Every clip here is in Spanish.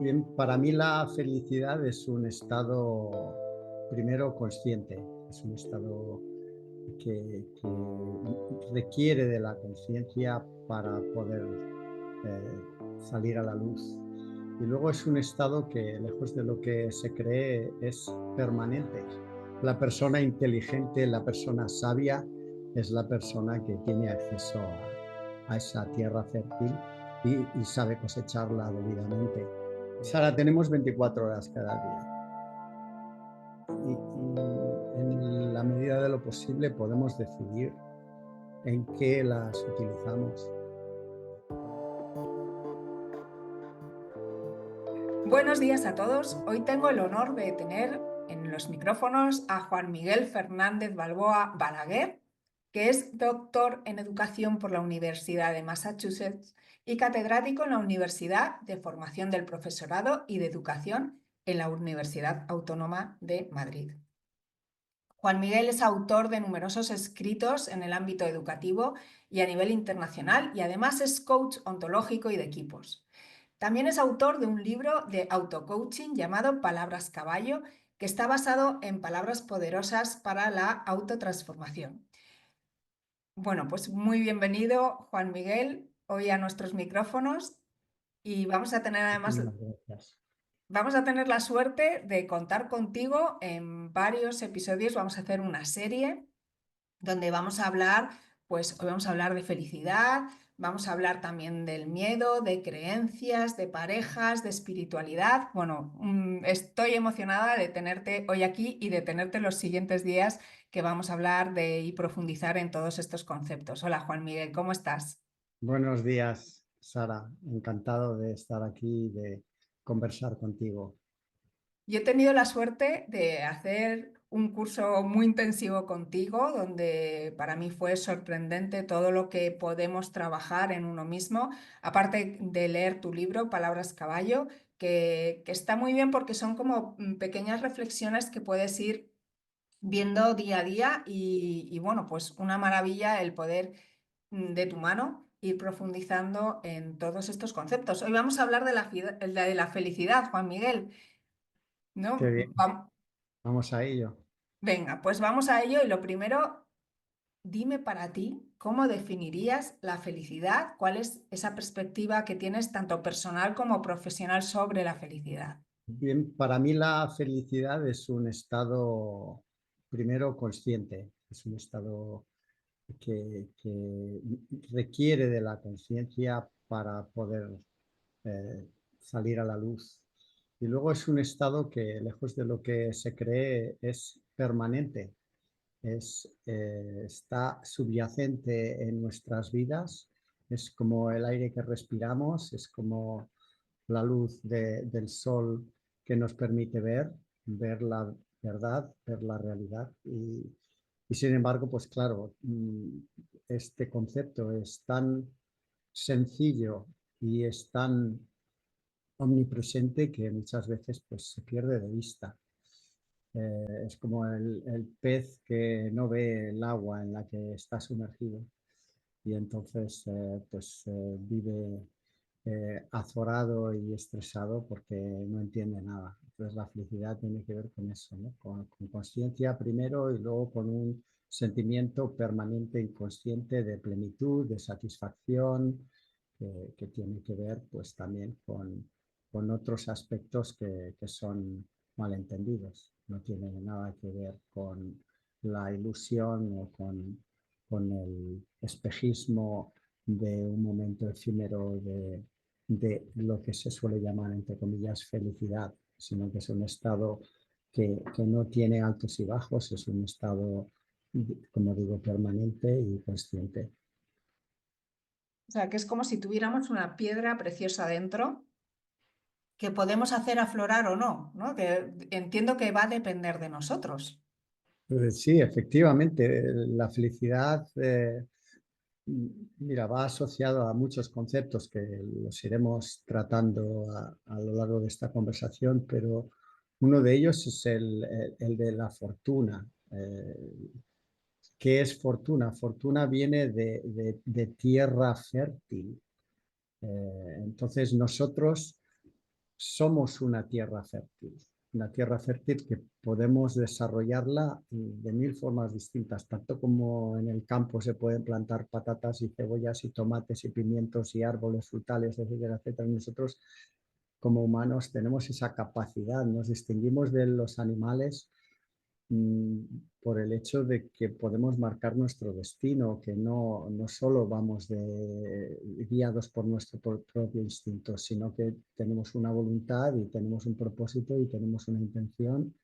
Bien, para mí la felicidad es un estado, primero, consciente. Es un estado que requiere de la conciencia para poder salir a la luz. Y luego es un estado que, lejos de lo que se cree, es permanente. La persona inteligente, la persona sabia, es la persona que tiene acceso a esa tierra fértil y sabe cosecharla debidamente. Sara, tenemos 24 horas cada día y en la medida de lo posible podemos decidir en qué las utilizamos. Buenos días a todos. Hoy tengo el honor de tener en los micrófonos a Juan Miguel Fernández Balboa Balaguer, que es doctor en educación por la Universidad de Massachusetts y catedrático en la Universidad de Formación del Profesorado y de Educación en la Universidad Autónoma de Madrid. Juan Miguel es autor de numerosos escritos en el ámbito educativo y a nivel internacional y además es coach ontológico y de equipos. También es autor de un libro de autocoaching llamado Palabras Caballo, que está basado en palabras poderosas para la autotransformación. Bueno, pues muy bienvenido, Juan Miguel, hoy a nuestros micrófonos y vamos a tener además Muchísimas gracias. Vamos a tener la suerte de contar contigo en varios episodios. Vamos a hacer una serie donde vamos a hablar, pues hoy vamos a hablar de felicidad, vamos a hablar también del miedo, de creencias, de parejas, de espiritualidad. Bueno, estoy emocionada de tenerte hoy aquí y de tenerte los siguientes días que vamos a hablar de y profundizar en todos estos conceptos. Hola Juan Miguel, ¿cómo estás? Buenos días, Sara. Encantado de estar aquí y de conversar contigo. Yo he tenido la suerte de hacer un curso muy intensivo contigo, donde para mí fue sorprendente todo lo que podemos trabajar en uno mismo, aparte de leer tu libro, Palabras Caballo, que está muy bien porque son como pequeñas reflexiones que puedes ir viendo día a día y bueno, pues una maravilla el poder de tu mano ir profundizando en todos estos conceptos. Hoy vamos a hablar de la felicidad, Juan Miguel. Qué ¿No? bien, vamos a ello. Venga, pues vamos a ello y lo primero, dime para ti, ¿cómo definirías la felicidad? ¿Cuál es esa perspectiva que tienes tanto personal como profesional sobre la felicidad? Bien, para mí la felicidad es un estado, primero, consciente. Es un estado que requiere de la conciencia para poder eh, salir a la luz. Y luego es un estado que, lejos de lo que se cree, es permanente, está subyacente en nuestras vidas, es como el aire que respiramos, es como la luz del sol que nos permite ver la verdad, ver la realidad. Y sin embargo, pues claro, este concepto es tan sencillo y es tan omnipresente que muchas veces pues, se pierde de vista. Es como el pez que no ve el agua en la que está sumergido y entonces vive azorado y estresado porque no entiende nada. Entonces la felicidad tiene que ver con eso, ¿no? Con conciencia primero y luego con un sentimiento permanente inconsciente de plenitud, de satisfacción, que tiene que ver pues también con otros aspectos que son malentendidos. No tiene nada que ver con la ilusión o con el espejismo de un momento efímero de lo que se suele llamar, entre comillas, felicidad, sino que es un estado que no tiene altos y bajos, es un estado, como digo, permanente y consciente. O sea, que es como si tuviéramos una piedra preciosa dentro que podemos hacer aflorar o no, ¿no? Que entiendo que va a depender de nosotros. Sí, efectivamente, la felicidad, mira, va asociado a muchos conceptos que los iremos tratando a lo largo de esta conversación, pero uno de ellos es el de la fortuna. ¿Qué es fortuna? Fortuna viene de tierra fértil. Entonces nosotros somos una tierra fértil que podemos desarrollarla de mil formas distintas, tanto como en el campo se pueden plantar patatas y cebollas y tomates y pimientos y árboles frutales, etcétera, etcétera. Nosotros como humanos tenemos esa capacidad, nos distinguimos de los animales mm, por el hecho de que podemos marcar nuestro destino, que no solo vamos guiados por nuestro propio instinto, sino que tenemos una voluntad y tenemos un propósito y tenemos una intención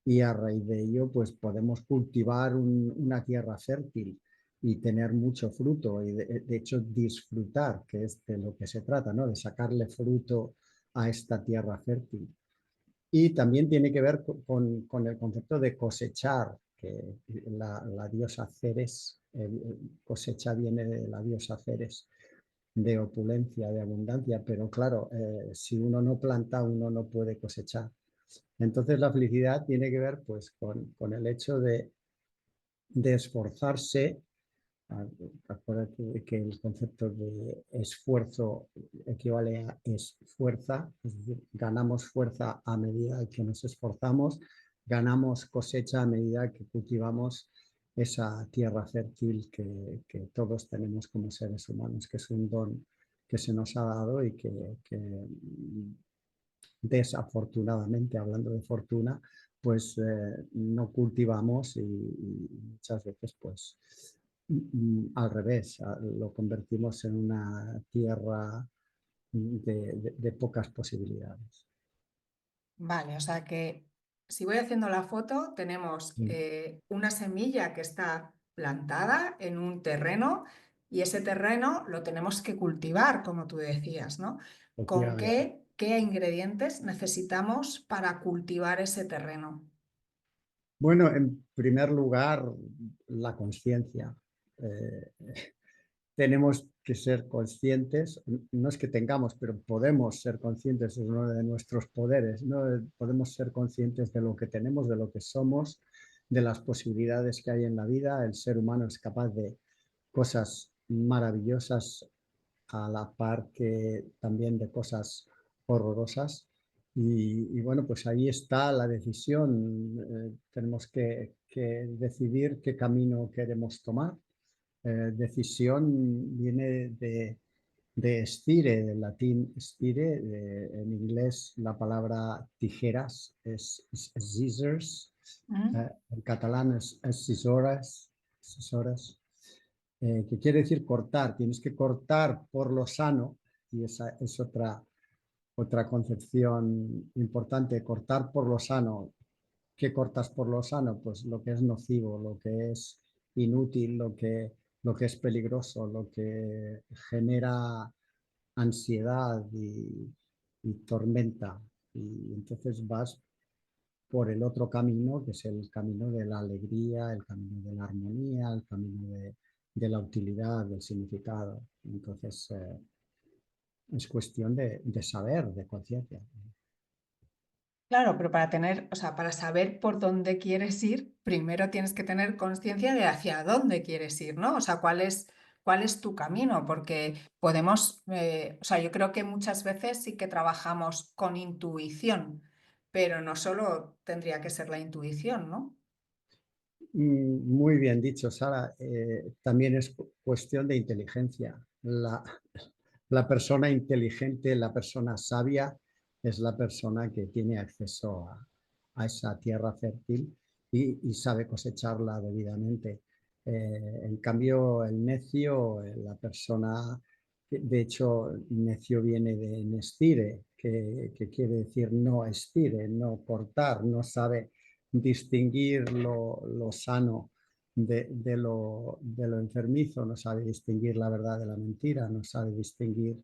y a raíz de ello pues podemos cultivar una tierra fértil y tener mucho fruto y de hecho disfrutar, que es de lo que se trata, ¿no? De sacarle fruto a esta tierra fértil. Y también tiene que ver con el concepto de cosechar, que la diosa Ceres, cosecha viene de la diosa Ceres, de opulencia, de abundancia, pero claro, si uno no planta, uno no puede cosechar. Entonces la felicidad tiene que ver pues, con el hecho de esforzarse. Acuérdate que el concepto de esfuerzo equivale a es fuerza, es decir, ganamos fuerza a medida que nos esforzamos, ganamos cosecha a medida que cultivamos esa tierra fértil que todos tenemos como seres humanos, que es un don que se nos ha dado y que desafortunadamente, hablando de fortuna, pues no cultivamos y muchas veces pues al revés, lo convertimos en una tierra de pocas posibilidades. Vale, o sea que si voy haciendo la foto, tenemos Sí, una semilla que está plantada en un terreno y ese terreno lo tenemos que cultivar, como tú decías, ¿no? ¿Con efectivamente. qué ingredientes necesitamos para cultivar ese terreno? Bueno, en primer lugar, la conciencia. Eh, tenemos que ser conscientes, no es que tengamos, pero podemos ser conscientes, es uno de nuestros poderes, ¿no? Podemos ser conscientes de lo que tenemos, de lo que somos, de las posibilidades que hay en la vida. El ser humano es capaz de cosas maravillosas a la par que también de cosas horrorosas. Y bueno, pues ahí está la decisión. Tenemos que decidir qué camino queremos tomar. Decisión viene de stire, del latín stire, en inglés la palabra tijeras es scissors, ¿Mm? en catalán es scisores, scisores, que quiere decir cortar. Tienes que cortar por lo sano y esa es otra concepción importante, cortar por lo sano. ¿Qué cortas por lo sano? Pues lo que es nocivo, lo que es inútil, lo que es peligroso, lo que genera ansiedad y tormenta. Y entonces vas por el otro camino, que es el camino de la alegría, el camino de la armonía, el camino de la utilidad, del significado. Entonces es cuestión de saber, de conciencia. Claro, pero para tener, o sea, para saber por dónde quieres ir, primero tienes que tener conciencia de hacia dónde quieres ir, ¿no? O sea, cuál es tu camino, porque podemos, o sea, yo creo que muchas veces sí que trabajamos con intuición, pero no solo tendría que ser la intuición, ¿no? Muy bien dicho, Sara. También es cuestión de inteligencia. La persona inteligente, la persona sabia, es la persona que tiene acceso a esa tierra fértil y sabe cosecharla debidamente. En cambio, el necio, la persona, de hecho, necio viene de nestire, que quiere decir no estire, no cortar, no sabe distinguir lo sano de lo enfermizo, no sabe distinguir la verdad de la mentira, no sabe distinguir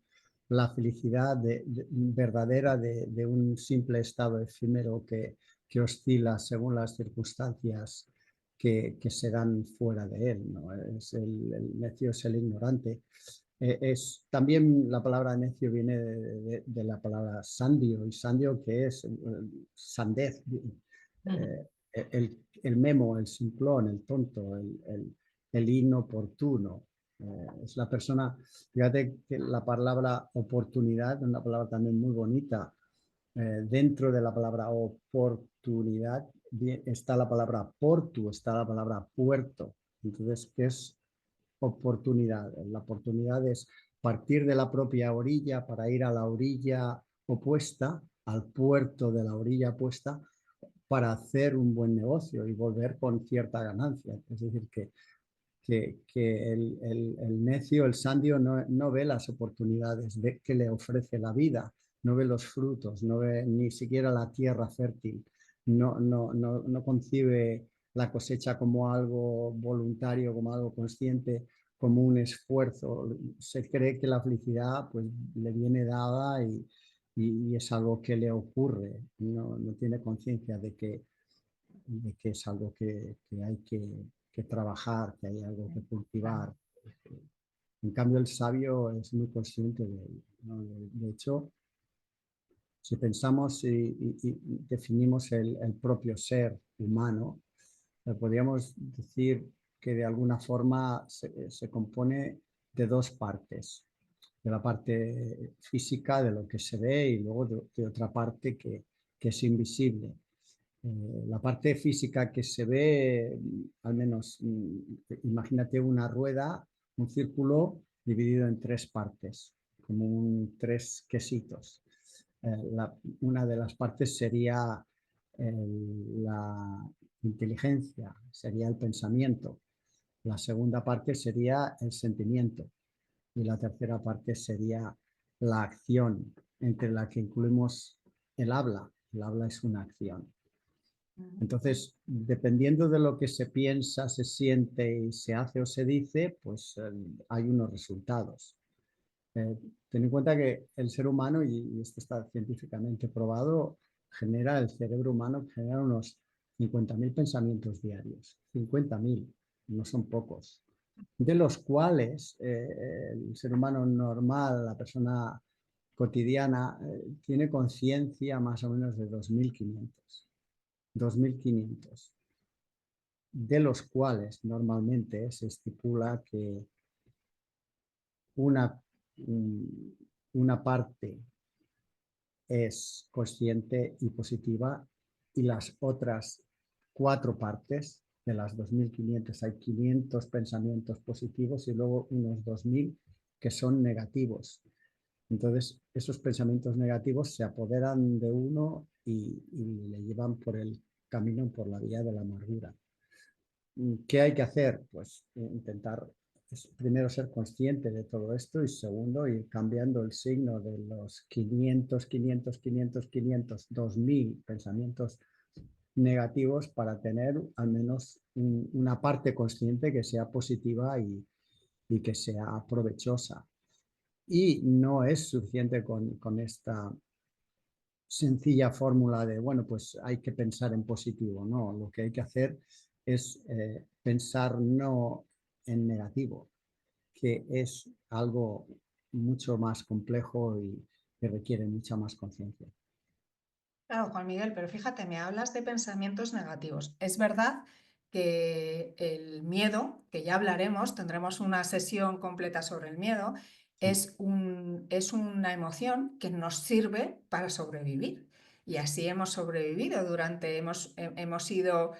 la felicidad verdadera de un simple estado efímero que oscila según las circunstancias que se dan fuera de él, ¿no? Es el necio es el ignorante. También la palabra necio viene de la palabra sandio, y sandio que es sandez, Ujú. el memo, el simplón, el tonto, el inoportuno. Es la persona, fíjate que la palabra oportunidad es una palabra también muy bonita. dentro de la palabra oportunidad está la palabra portu, está la palabra puerto. Entonces, ¿qué es oportunidad? La oportunidad es partir de la propia orilla para ir a la orilla opuesta, al puerto de la orilla opuesta, para hacer un buen negocio y volver con cierta ganancia. Es decir, que el necio, el sandio, no ve las oportunidades que le ofrece la vida, no ve los frutos, no ve ni siquiera la tierra fértil, no concibe la cosecha como algo voluntario, como algo consciente, como un esfuerzo. Se cree que la felicidad pues, le viene dada y es algo que le ocurre, no tiene conciencia de que es algo que hay que trabajar, que hay algo que Claro. cultivar. En cambio, el sabio es muy consciente de ello, ¿no? De hecho, si pensamos y definimos el propio ser humano, podríamos decir que de alguna forma se compone de dos partes. De la parte física, de lo que se ve, y luego de otra parte que es invisible. La parte física que se ve, al menos imagínate una rueda, un círculo dividido en tres partes, como tres quesitos. Una de las partes sería la inteligencia, sería el pensamiento. La segunda parte sería el sentimiento y la tercera parte sería la acción, entre la que incluimos el habla. El habla es una acción. Entonces, dependiendo de lo que se piensa, se siente y se hace o se dice, pues hay unos resultados. Ten en cuenta que el ser humano, y esto está científicamente probado, el cerebro humano genera unos 50.000 pensamientos diarios. 50.000, no son pocos. De los cuales el ser humano normal, la persona cotidiana, tiene conciencia más o menos de 2.500. 2.500, de los cuales normalmente se estipula que una, una parte es consciente y positiva y las otras cuatro partes, de las 2.500 hay 500 pensamientos positivos y luego unos 2.000 que son negativos. Entonces, esos pensamientos negativos se apoderan de uno y le llevan por el camino, por la vía de la amargura. ¿Qué hay que hacer? Pues intentar primero ser consciente de todo esto y segundo ir cambiando el signo de los 500, 500, 500, 500, 2.000 pensamientos negativos para tener al menos una parte consciente que sea positiva y que sea provechosa. Y no es suficiente con esta sencilla fórmula de, bueno, pues hay que pensar en positivo. No, lo que hay que hacer es pensar no en negativo, que es algo mucho más complejo y que requiere mucha más conciencia. Claro, Juan Miguel, pero fíjate, me hablas de pensamientos negativos. Es verdad que el miedo, que ya hablaremos, tendremos una sesión completa sobre el miedo, Sí. es una emoción que nos sirve para sobrevivir. Y así hemos sobrevivido hemos ido,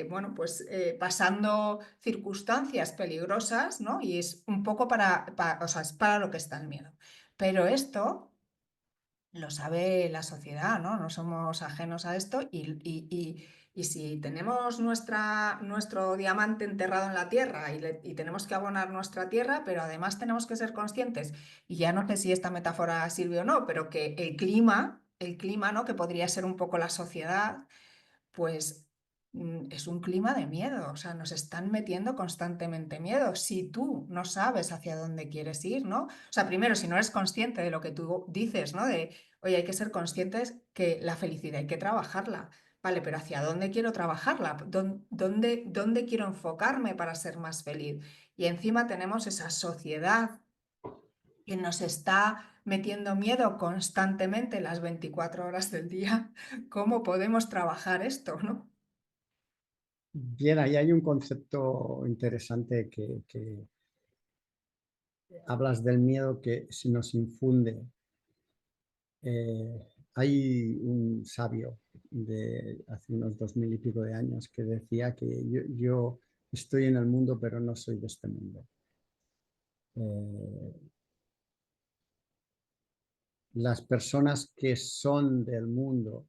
bueno, pues pasando circunstancias peligrosas, ¿no? Y es un poco o sea, es para lo que está el miedo. Pero esto lo sabe la sociedad, ¿no? No somos ajenos a esto y si tenemos nuestro diamante enterrado en la tierra y tenemos que abonar nuestra tierra, pero además tenemos que ser conscientes, y ya no sé si esta metáfora sirve o no, pero que el clima, ¿no? Que podría ser un poco la sociedad, pues es un clima de miedo, o sea, nos están metiendo constantemente miedo. Si tú no sabes hacia dónde quieres ir, ¿no? O sea, primero, si no eres consciente de lo que tú dices, ¿no? De, oye, hay que ser conscientes que la felicidad hay que trabajarla. Vale, pero ¿hacia dónde quiero trabajarla? ¿Dónde quiero enfocarme para ser más feliz? Y encima tenemos esa sociedad que nos está metiendo miedo constantemente las 24 horas del día. ¿Cómo podemos trabajar esto, no? Bien, ahí hay un concepto interesante que hablas del miedo que se nos infunde. Hay un sabio de hace unos 2000 y pico de años que decía que yo estoy en el mundo, pero no soy de este mundo. Eh, las personas que son del mundo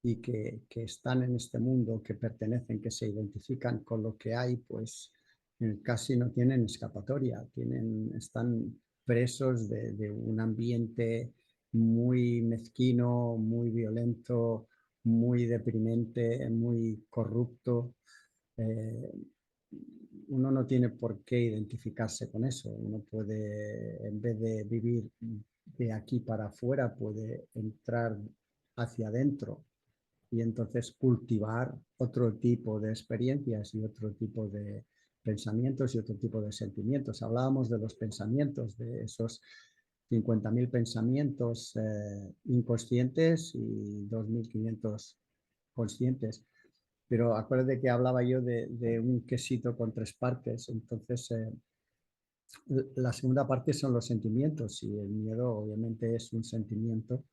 y que están en este mundo, que pertenecen, que se identifican con lo que hay, pues casi no tienen escapatoria, están presos de un ambiente muy mezquino, muy violento, muy deprimente, muy corrupto. Eh, Uno no tiene por qué identificarse con eso. Uno puede, en vez de vivir de aquí para afuera, puede entrar hacia adentro y entonces cultivar otro tipo de experiencias y otro tipo de pensamientos y otro tipo de sentimientos. Hablábamos de los pensamientos, de esos 50.000 pensamientos inconscientes y 2.500 conscientes. Pero acuérdate que hablaba yo de un quesito con 3 partes. Entonces, la segunda parte son los sentimientos y el miedo obviamente es un sentimiento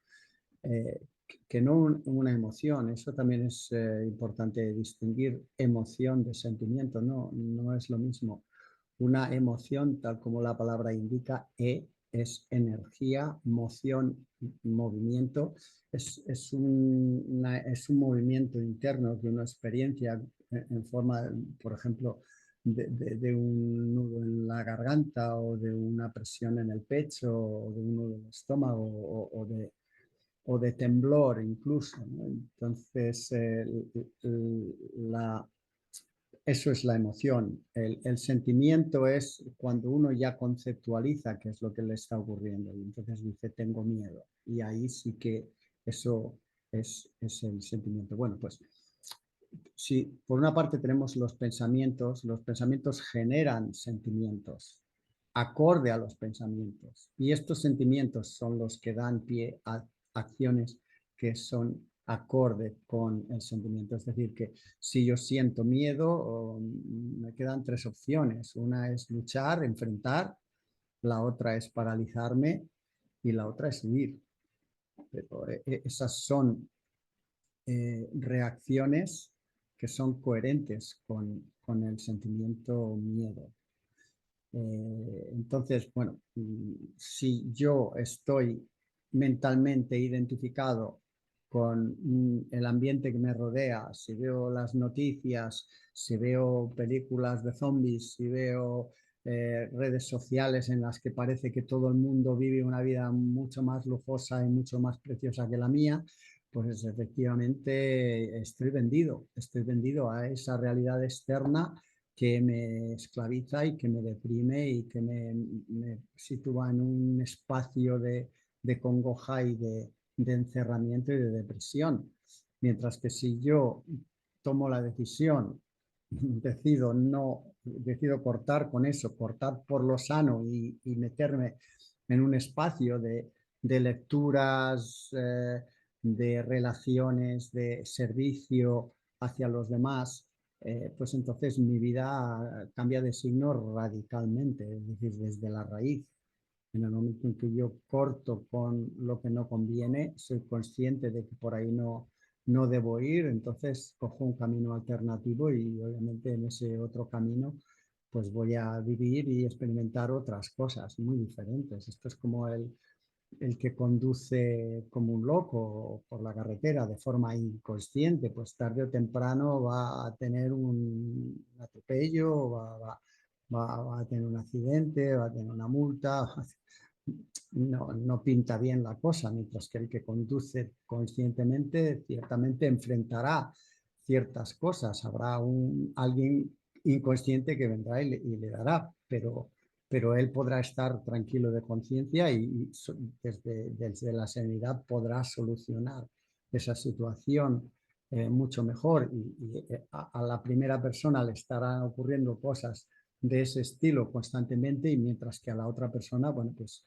eh, que no una emoción. Eso también es importante distinguir emoción de sentimiento. No es lo mismo. Una emoción, tal como la palabra indica, es energía, moción, movimiento. Es un movimiento interno de una experiencia en forma, por ejemplo, de un nudo en la garganta o de una presión en el pecho o de un nudo en el estómago o de temblor incluso, ¿no? Entonces, eso es la emoción. El sentimiento es cuando uno ya conceptualiza qué es lo que le está ocurriendo y entonces dice tengo miedo y ahí sí que eso es el sentimiento. Bueno, pues si por una parte tenemos los pensamientos generan sentimientos acorde a los pensamientos y estos sentimientos son los que dan pie a acciones que son acorde con el sentimiento. Es decir, que si yo siento miedo, me quedan 3 opciones. Una es luchar, enfrentar, la otra es paralizarme y la otra es huir. Pero esas son reacciones que son coherentes con el sentimiento miedo. Entonces, bueno, si yo estoy mentalmente identificado con el ambiente que me rodea, si veo las noticias, si veo películas de zombies, si veo redes sociales en las que parece que todo el mundo vive una vida mucho más lujosa y mucho más preciosa que la mía, pues efectivamente estoy vendido a esa realidad externa que me esclaviza y que me deprime y que me sitúa en un espacio de congoja y de encerramiento y de depresión. Mientras que si yo tomo la decisión, decido cortar con eso, cortar por lo sano y meterme en un espacio de lecturas, de relaciones, de servicio hacia los demás, pues entonces mi vida cambia de signo radicalmente, es decir, desde la raíz. En el momento en que yo corto con lo que no conviene, soy consciente de que por ahí no debo ir, entonces cojo un camino alternativo y obviamente en ese otro camino pues voy a vivir y experimentar otras cosas muy diferentes. Esto es como el que conduce como un loco por la carretera de forma inconsciente, pues tarde o temprano va a tener un atropello, va a tener un accidente, va a tener una multa. No pinta bien la cosa, mientras que el que conduce conscientemente ciertamente enfrentará ciertas cosas. Habrá alguien inconsciente que vendrá y le dará, pero él podrá estar tranquilo de conciencia y desde la serenidad podrá solucionar esa situación mucho mejor y a la primera persona le estarán ocurriendo cosas de ese estilo constantemente y mientras que a la otra persona, bueno, pues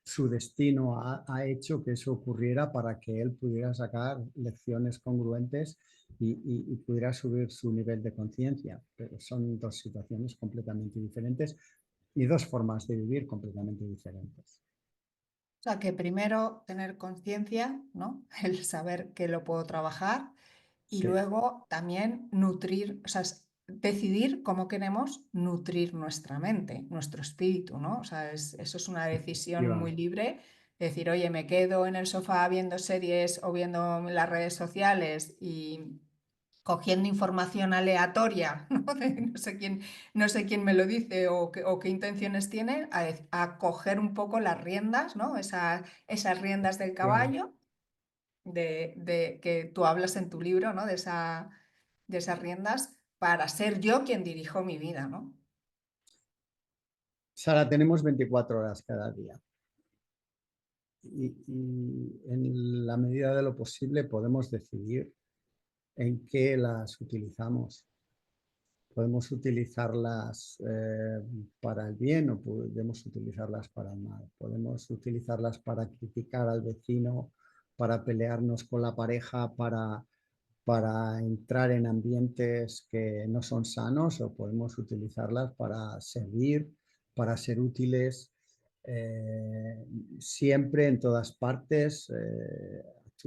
su destino ha hecho que eso ocurriera para que él pudiera sacar lecciones congruentes y pudiera subir su nivel de conciencia. Pero son dos situaciones completamente diferentes y dos formas de vivir completamente diferentes. O sea, que primero tener conciencia, ¿no? El saber que lo puedo trabajar y Sí, luego también nutrir, o sea, decidir cómo queremos nutrir nuestra mente, nuestro espíritu, ¿no? O sea, eso es una decisión muy efectivamente. libre. Decir, oye, me quedo en el sofá viendo series o viendo las redes sociales y cogiendo información aleatoria, ¿no? No sé quién me lo dice o qué intenciones tiene, a coger un poco las riendas, ¿no? Esas riendas del Efectivamente. caballo de que tú hablas en tu libro, ¿no? De esas riendas para ser yo quien dirijo mi vida, ¿no? Sara, tenemos 24 horas cada día y en la medida de lo posible podemos decidir en qué las utilizamos. Podemos utilizarlas para el bien o podemos utilizarlas para el mal. Podemos utilizarlas para criticar al vecino, para pelearnos con la pareja, para entrar en ambientes que no son sanos, o podemos utilizarlas para servir, para ser útiles, eh, siempre, en todas partes,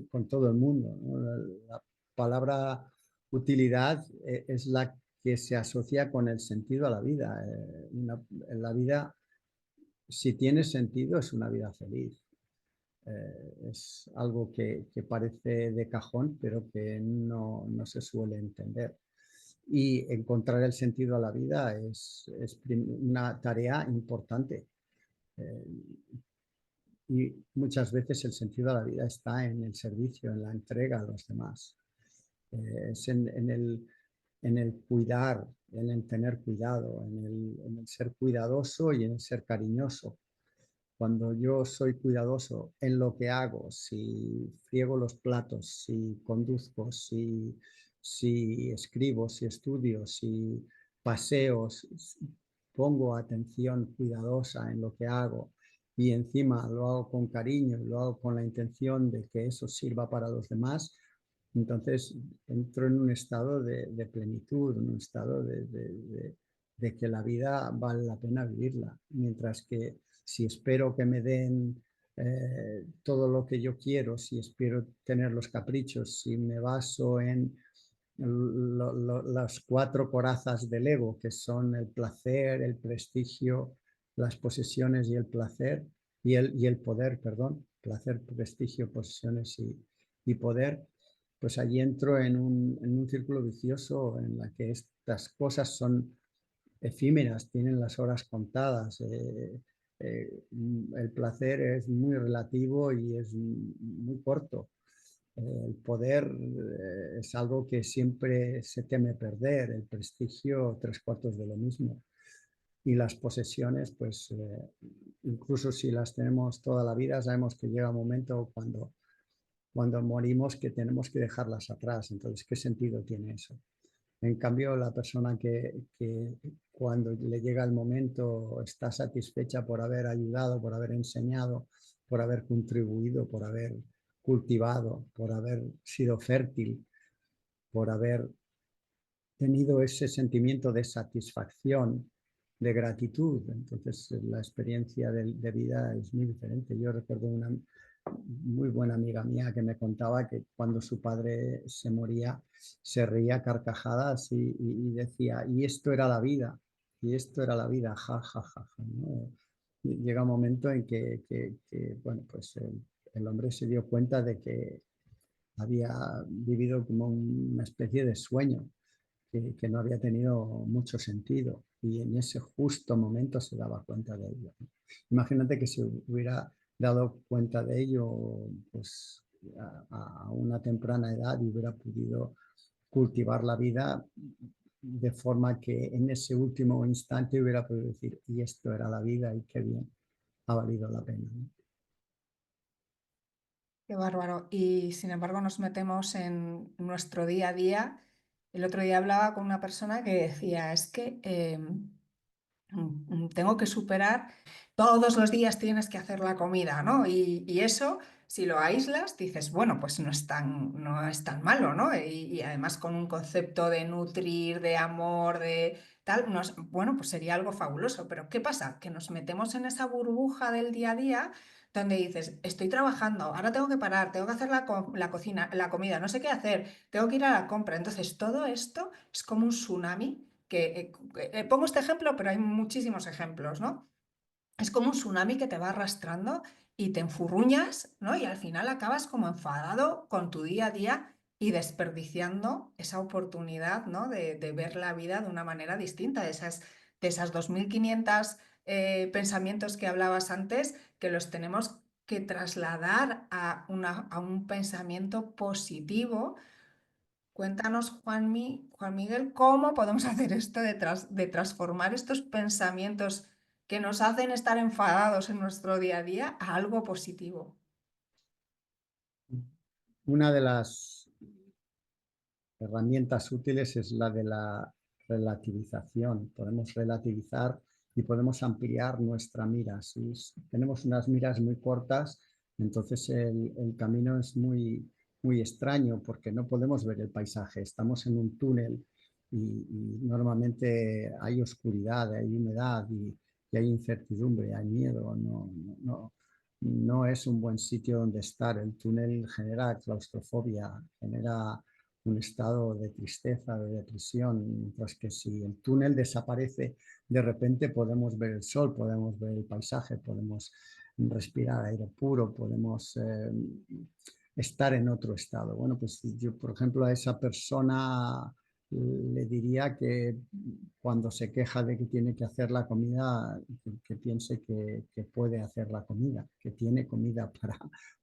con todo el mundo, ¿no? La palabra utilidad es la que se asocia con el sentido a la vida. En la vida, si tiene sentido, es una vida feliz. Es algo que parece de cajón, pero que no se suele entender. Y encontrar el sentido a la vida es una tarea importante. Eh, y muchas veces el sentido a la vida está en el servicio, en la entrega a los demás. Es en el cuidar, en el tener cuidado, en el ser cuidadoso y en el ser cariñoso. Cuando yo soy cuidadoso en lo que hago, si friego los platos, si conduzco, si escribo, si estudio, si paseo, pongo atención cuidadosa en lo que hago y encima lo hago con cariño y lo hago con la intención de que eso sirva para los demás, entonces entro en un estado de plenitud, en un estado de que la vida vale la pena vivirla. Mientras que si espero que me den todo lo que yo quiero, si espero tener los caprichos, si me baso en las cuatro corazas del ego, que son el placer, el prestigio, las posesiones y el placer, y el poder, perdón, placer, prestigio, posesiones y poder, pues allí entro en un círculo vicioso en la que estas cosas son efímeras, tienen las horas contadas. El placer es muy relativo y es muy corto. El poder es algo que siempre se teme perder, el prestigio tres cuartos de lo mismo. Y las posesiones, pues incluso si las tenemos toda la vida, sabemos que llega un momento cuando morimos que tenemos que dejarlas atrás. Entonces, ¿qué sentido tiene eso? En cambio, la persona que cuando le llega el momento está satisfecha por haber ayudado, por haber enseñado, por haber contribuido, por haber cultivado, por haber sido fértil, por haber tenido ese sentimiento de satisfacción, de gratitud. Entonces, la experiencia de vida es muy diferente. Yo recuerdo una muy buena amiga mía que me contaba que cuando su padre se moría, se reía carcajadas y decía, y esto era la vida, y esto era la vida, ja, ja, ja, ja, ¿no? Y llega un momento en que bueno, pues el hombre se dio cuenta de que había vivido como una especie de sueño que no había tenido mucho sentido y en ese justo momento se daba cuenta de ello. Imagínate que se hubiera dado cuenta de ello pues, a una temprana edad y hubiera podido cultivar la vida de forma que en ese último instante hubiera podido decir, y esto era la vida y qué bien, ha valido la pena, ¿no? Qué bárbaro. Y sin embargo nos metemos en nuestro día a día. El otro día hablaba con una persona que decía, es que tengo que superar, todos los días tienes que hacer la comida, ¿no? Y eso, si lo aíslas, dices, bueno, pues no es tan malo, ¿no? Y además con un concepto de nutrir, de amor, de tal, bueno, pues sería algo fabuloso. Pero ¿qué pasa? Que nos metemos en esa burbuja del día a día donde dices, estoy trabajando, ahora tengo que parar, tengo que hacer la cocina, la comida, no sé qué hacer, tengo que ir a la compra. Entonces, todo esto es como un tsunami pongo este ejemplo, pero hay muchísimos ejemplos, ¿no? Es como un tsunami que te va arrastrando y te enfurruñas, ¿no? Y al final acabas como enfadado con tu día a día y desperdiciando esa oportunidad, ¿no? De ver la vida de una manera distinta, de esas 2500 pensamientos que hablabas antes, que los tenemos que trasladar a un pensamiento positivo. Cuéntanos, Juan Miguel, cómo podemos hacer esto de transformar estos pensamientos que nos hacen estar enfadados en nuestro día a día a algo positivo. Una de las herramientas útiles es la de la relativización. Podemos relativizar y podemos ampliar nuestra mira. Si tenemos unas miras muy cortas, entonces el camino es muy extraño porque no podemos ver el paisaje. Estamos en un túnel y normalmente hay oscuridad, hay humedad y hay incertidumbre, hay miedo. No es un buen sitio donde estar. El túnel genera claustrofobia, genera un estado de tristeza, de depresión, mientras que si el túnel desaparece, de repente podemos ver el sol, podemos ver el paisaje, podemos respirar aire puro, podemos estar en otro estado. Bueno, pues yo, por ejemplo, a esa persona le diría que cuando se queja de que tiene que hacer la comida, que piense que puede hacer la comida, que tiene comida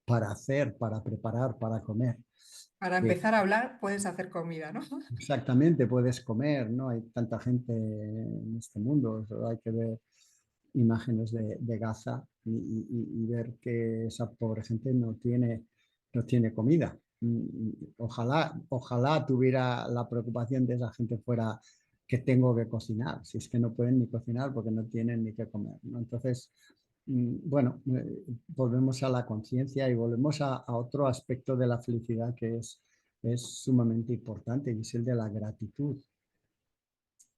para hacer, para preparar, para comer. Para empezar a hablar, puedes hacer comida, ¿no? Exactamente, puedes comer, ¿no? Hay tanta gente en este mundo, solo hay que ver imágenes de Gaza y ver que esa pobre gente no tiene comida. Ojalá tuviera la preocupación de esa gente fuera que tengo que cocinar, si es que no pueden ni cocinar porque no tienen ni qué comer, ¿no? Entonces, bueno, volvemos a la conciencia y volvemos a otro aspecto de la felicidad que es sumamente importante y es el de la gratitud.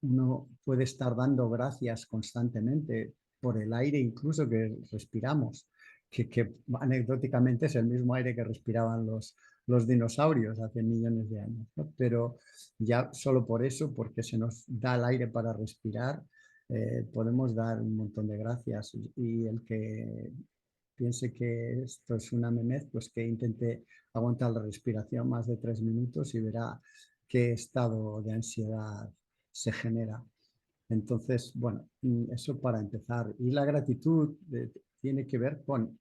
Uno puede estar dando gracias constantemente por el aire incluso que respiramos, que anecdóticamente es el mismo aire que respiraban los dinosaurios hace millones de años, ¿no? Pero ya solo por eso, porque se nos da el aire para respirar, podemos dar un montón de gracias. Y el que piense que esto es una memez, pues que intente aguantar la respiración más de 3 minutos y verá qué estado de ansiedad se genera. Entonces, bueno, eso para empezar. Y la gratitud tiene que ver con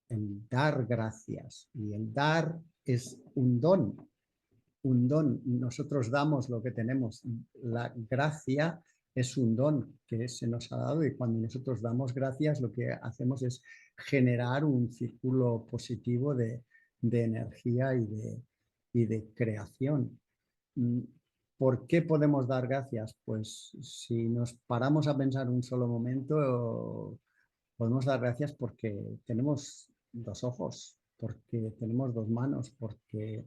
el dar gracias. Y el dar es un don, un don. Nosotros damos lo que tenemos. La gracia es un don que se nos ha dado y cuando nosotros damos gracias lo que hacemos es generar un círculo positivo de energía y de creación. ¿Por qué podemos dar gracias? Pues si nos paramos a pensar un solo momento, podemos dar gracias porque tenemos 2 ojos, porque tenemos 2 manos, porque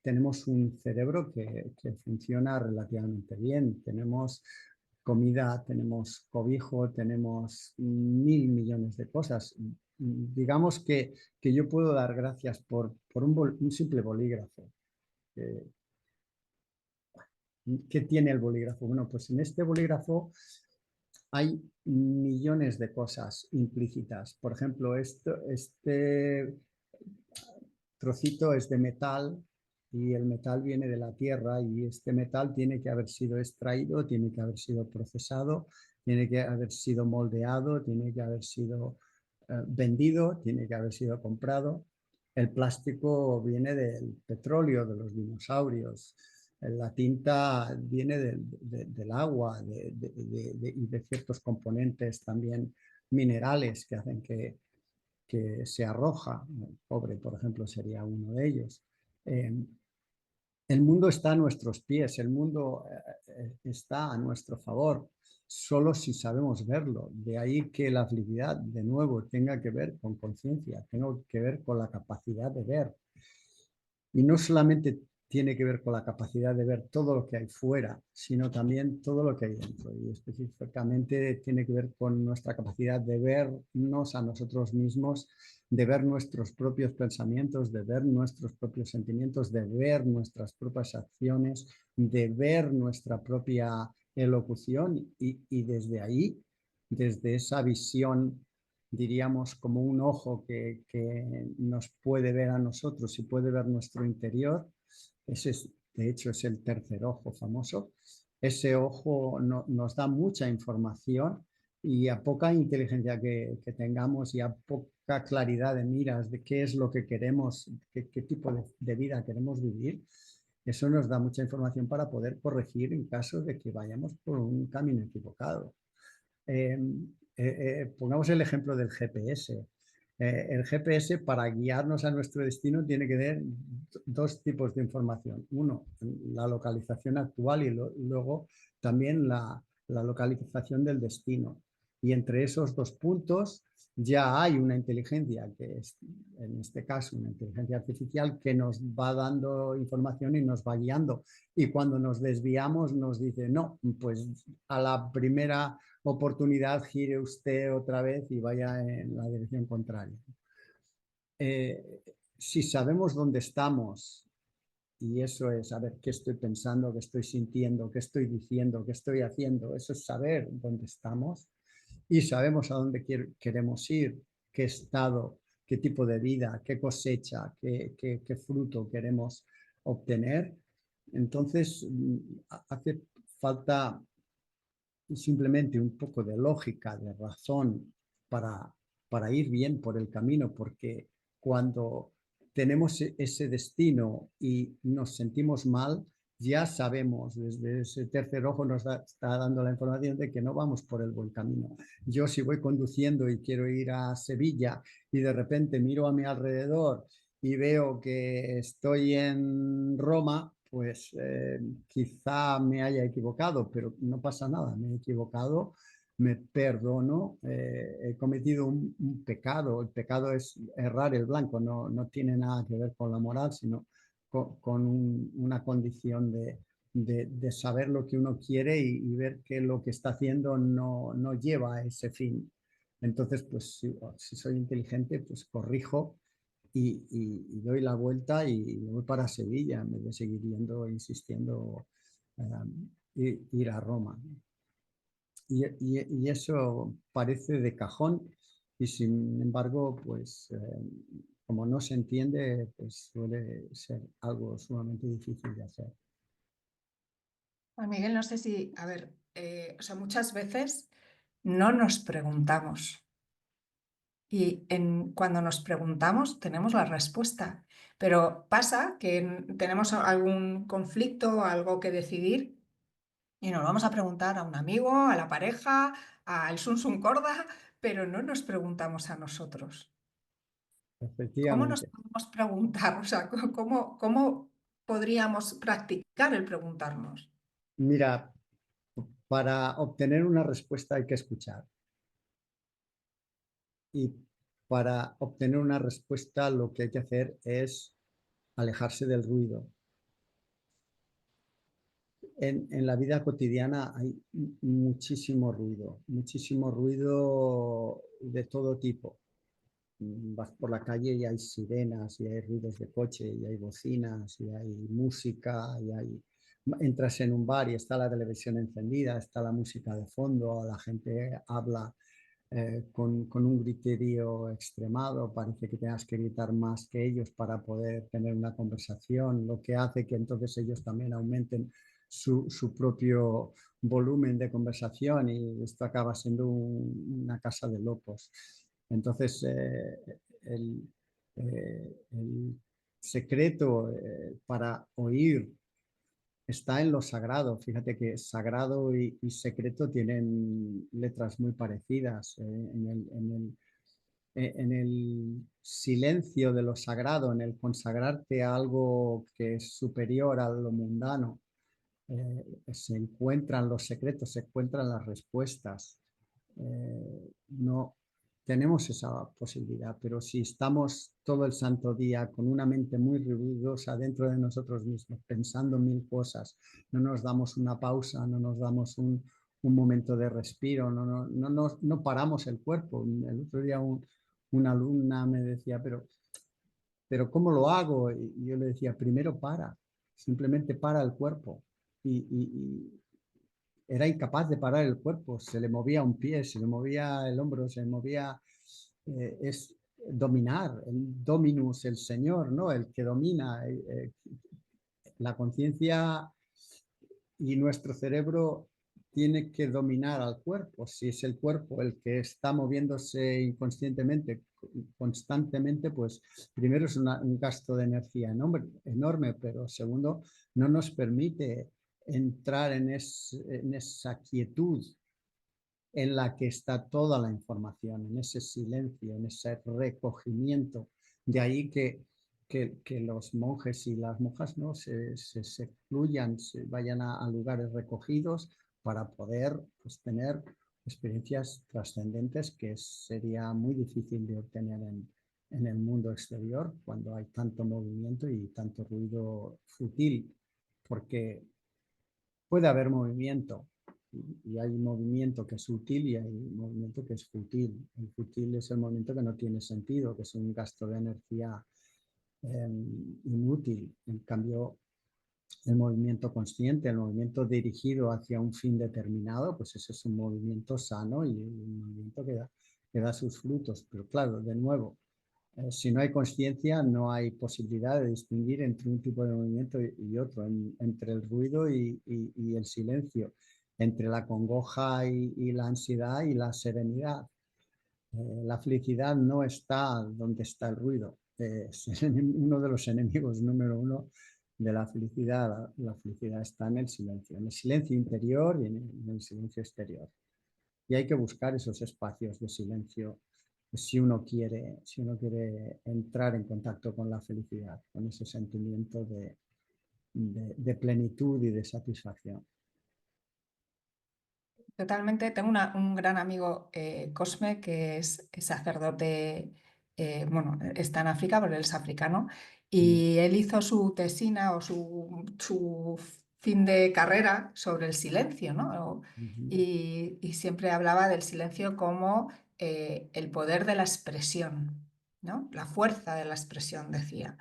tenemos un cerebro que funciona relativamente bien, tenemos comida, tenemos cobijo, tenemos 1000 millones de cosas. Digamos que yo puedo dar gracias por un simple bolígrafo. ¿Qué tiene el bolígrafo? Bueno, pues en este bolígrafo hay millones de cosas implícitas. Por ejemplo, este trocito es de metal y el metal viene de la tierra y este metal tiene que haber sido extraído, tiene que haber sido procesado, tiene que haber sido moldeado, tiene que haber sido vendido, tiene que haber sido comprado. El plástico viene del petróleo, de los dinosaurios. La tinta viene del agua y de ciertos componentes también minerales que hacen que se arroja. El cobre, por ejemplo, sería uno de ellos. El mundo está a nuestros pies, el mundo está a nuestro favor, solo si sabemos verlo. De ahí que la felicidad, de nuevo, tenga que ver con conciencia, tenga que ver con la capacidad de ver. Y no solamente tiene que ver con la capacidad de ver todo lo que hay fuera, sino también todo lo que hay dentro. Y específicamente tiene que ver con nuestra capacidad de vernos a nosotros mismos, de ver nuestros propios pensamientos, de ver nuestros propios sentimientos, de ver nuestras propias acciones, de ver nuestra propia elocución y desde ahí, desde esa visión, diríamos, como un ojo que nos puede ver a nosotros y puede ver nuestro interior. Ese es, de hecho, es el tercer ojo famoso. Ese ojo nos da mucha información y a poca inteligencia que tengamos y a poca claridad de miras de qué es lo que queremos, qué tipo de vida queremos vivir, eso nos da mucha información para poder corregir en caso de que vayamos por un camino equivocado. Eh, Pongamos el ejemplo del GPS. El GPS, para guiarnos a nuestro destino, tiene que dar dos tipos de información. Uno, la localización actual y luego también la localización del destino. Y entre esos dos puntos ya hay una inteligencia, que es en este caso una inteligencia artificial, que nos va dando información y nos va guiando. Y cuando nos desviamos nos dice, no, pues a la primera oportunidad gire usted otra vez y vaya en la dirección contraria. Si sabemos dónde estamos, y eso es saber qué estoy pensando, qué estoy sintiendo, qué estoy diciendo, qué estoy haciendo, eso es saber dónde estamos y sabemos a dónde queremos ir, qué estado, qué tipo de vida, qué cosecha, qué fruto queremos obtener. Entonces, hace falta simplemente un poco de lógica, de razón para, para ir bien por el camino, porque cuando tenemos ese destino y nos sentimos mal, ya sabemos, desde ese tercer ojo nos está dando la información de que no vamos por el buen camino. Yo si voy conduciendo y quiero ir a Sevilla y de repente miro a mi alrededor y veo que estoy en Roma, pues quizá me haya equivocado, pero no pasa nada, me he equivocado, me perdono, he cometido un pecado, el pecado es errar el blanco, no tiene nada que ver con la moral, sino con una condición de saber lo que uno quiere y ver que lo que está haciendo no lleva a ese fin. Entonces, pues si soy inteligente, pues corrijo y doy la vuelta y voy para Sevilla, en vez de seguir yendo, insistiendo, ir a Roma. Y eso parece de cajón y sin embargo, pues como no se entiende, pues suele ser algo sumamente difícil de hacer. Juan Miguel, no sé si, a ver, o sea, muchas veces no nos preguntamos y cuando nos preguntamos tenemos la respuesta, pero pasa que tenemos algún conflicto, algo que decidir y nos vamos a preguntar a un amigo, a la pareja, al Sun Corda, pero no nos preguntamos a nosotros. ¿Cómo nos Efectivamente. podemos preguntar? O sea, ¿cómo podríamos practicar el preguntarnos? Mira, para obtener una respuesta hay que escuchar. Y para obtener una respuesta lo que hay que hacer es alejarse del ruido. En la vida cotidiana hay muchísimo ruido de todo tipo. Vas por la calle y hay sirenas, y hay ruidos de coche, y hay bocinas, y hay música, entras en un bar y está la televisión encendida, está la música de fondo, la gente habla con un griterío extremado, parece que tengas que gritar más que ellos para poder tener una conversación, lo que hace que entonces ellos también aumenten su propio volumen de conversación y esto acaba siendo una casa de locos. Entonces, el secreto para oír está en lo sagrado. Fíjate que sagrado y secreto tienen letras muy parecidas. En el silencio de lo sagrado, en el consagrarte a algo que es superior a lo mundano, se encuentran los secretos, se encuentran las respuestas. No tenemos esa posibilidad, pero si estamos todo el santo día con una mente muy ruidosa dentro de nosotros mismos, pensando mil cosas, no nos damos una pausa, no nos damos un momento de respiro, no paramos el cuerpo. El otro día una alumna me decía, pero ¿cómo lo hago? Y yo le decía, primero para, simplemente para el cuerpo. Y era incapaz de parar el cuerpo, se le movía un pie, se le movía el hombro, se le movía, es dominar, el dominus, el señor, ¿no? El que domina, la conciencia y nuestro cerebro tiene que dominar al cuerpo. Si es el cuerpo el que está moviéndose inconscientemente, constantemente, pues primero es un gasto de energía enorme, pero segundo, no nos permite entrar en esa quietud en la que está toda la información, en ese silencio, en ese recogimiento. De ahí que los monjes y las monjas, ¿no? se excluyan, se vayan a lugares recogidos para poder, pues, tener experiencias trascendentes que sería muy difícil de obtener en el mundo exterior cuando hay tanto movimiento y tanto ruido sutil, porque puede haber movimiento, y hay movimiento que es sutil y hay movimiento que es fútil. El fútil es el movimiento que no tiene sentido, que es un gasto de energía inútil. En cambio, el movimiento consciente, el movimiento dirigido hacia un fin determinado, pues ese es un movimiento sano y un movimiento que da sus frutos. Pero claro, de nuevo, si no hay consciencia, no hay posibilidad de distinguir entre un tipo de movimiento y otro, entre el ruido y el silencio, entre la congoja y la ansiedad y la serenidad. La felicidad no está donde está el ruido. Es uno de los enemigos número uno de la felicidad. La felicidad está en el silencio interior y en el silencio exterior. Y hay que buscar esos espacios de silencio si uno quiere entrar en contacto con la felicidad, con ese sentimiento de plenitud y de satisfacción. Totalmente. Tengo un gran amigo, Cosme, que es sacerdote, bueno, está en África, pero él es africano, Mm, y él hizo su tesina o su fin de carrera sobre el silencio, ¿no? ujú. Y siempre hablaba del silencio como el poder de la expresión, ¿no? La fuerza de la expresión, decía.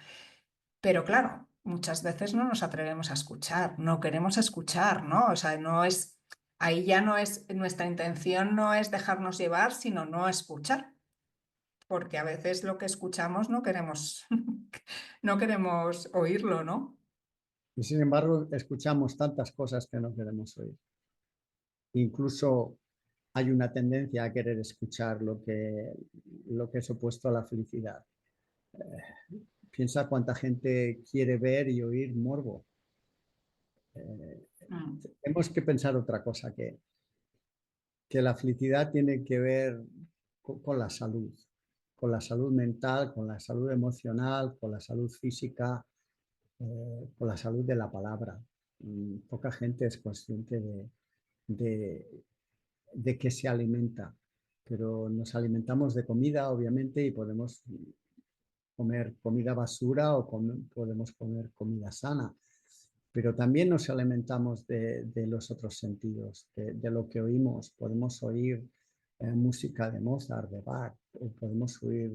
Pero claro, muchas veces no nos atrevemos a escuchar, no queremos escuchar, ¿no? O sea, no es, ahí ya no es, nuestra intención no es dejarnos llevar, sino no escuchar, porque a veces lo que escuchamos no queremos, no queremos oírlo, ¿no? Y sin embargo, escuchamos tantas cosas que no queremos oír. Incluso hay una tendencia a querer escuchar lo que es opuesto a la felicidad. Piensa cuánta gente quiere ver y oír morbo. Eh, Mm. Tenemos que pensar otra cosa, que la felicidad tiene que ver con con la salud mental, con la salud emocional, con la salud física, con la salud de la palabra. Poca gente es consciente de, de qué se alimenta, pero nos alimentamos de comida, obviamente, y podemos comer comida basura o podemos comer comida sana, pero también nos alimentamos de los otros sentidos, de lo que oímos. Podemos oír música de Mozart, de Bach, o podemos oír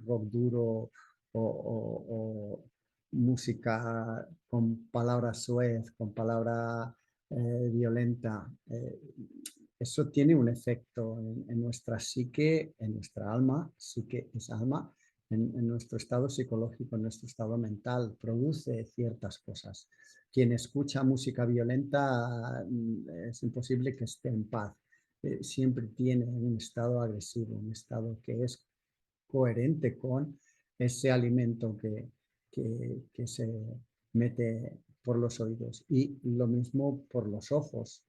rock duro o música con palabra soez, con palabra violenta. Eso tiene un efecto en nuestra psique, en nuestra alma, psique es alma, en nuestro estado psicológico, en nuestro estado mental, produce ciertas cosas. Quien escucha música violenta es imposible que esté en paz. Siempre tiene un estado agresivo, un estado que es coherente con ese alimento que se mete por los oídos. Y lo mismo por los ojos.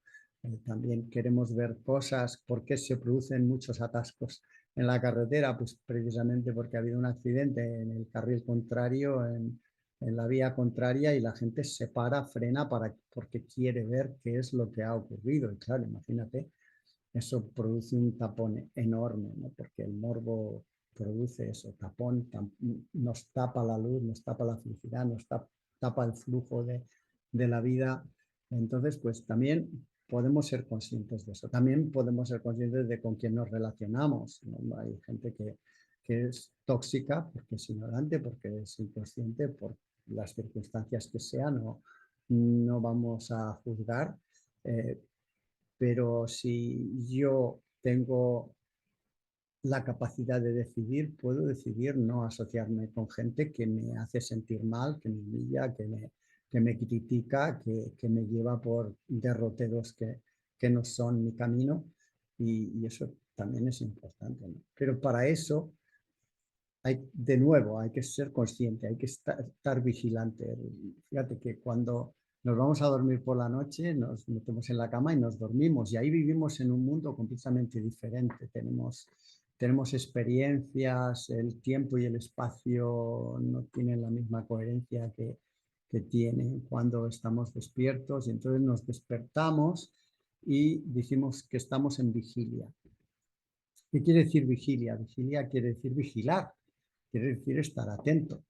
También queremos ver cosas. ¿Por qué se producen muchos atascos en la carretera? Pues precisamente porque ha habido un accidente en el carril contrario, en la vía contraria, y la gente se para, frena porque quiere ver qué es lo que ha ocurrido. Y claro, imagínate eso produce un tapón enorme, ¿no? Porque el morbo produce eso, tapón, nos tapa la luz, nos tapa la felicidad, nos tapa el flujo de la vida. Entonces, pues también podemos ser conscientes de eso. También podemos ser conscientes de con quién nos relacionamos, ¿no? Hay gente que es tóxica porque es ignorante, porque es inconsciente, por las circunstancias que sean, no vamos a juzgar. Pero si yo tengo la capacidad de decidir, puedo decidir no asociarme con gente que me hace sentir mal, que me humilla, que me critica, que me lleva por derroteros que no son mi camino, y eso también es importante, ¿no? Pero para eso, de nuevo, hay que ser consciente, hay que estar vigilante. Fíjate que cuando nos vamos a dormir por la noche, nos metemos en la cama y nos dormimos, y ahí vivimos en un mundo completamente diferente. Tenemos experiencias, el tiempo y el espacio no tienen la misma coherencia que tienen cuando estamos despiertos, y entonces nos despertamos y decimos que estamos en vigilia. ¿Qué quiere decir vigilia? Vigilia quiere decir vigilar, quiere decir estar atento.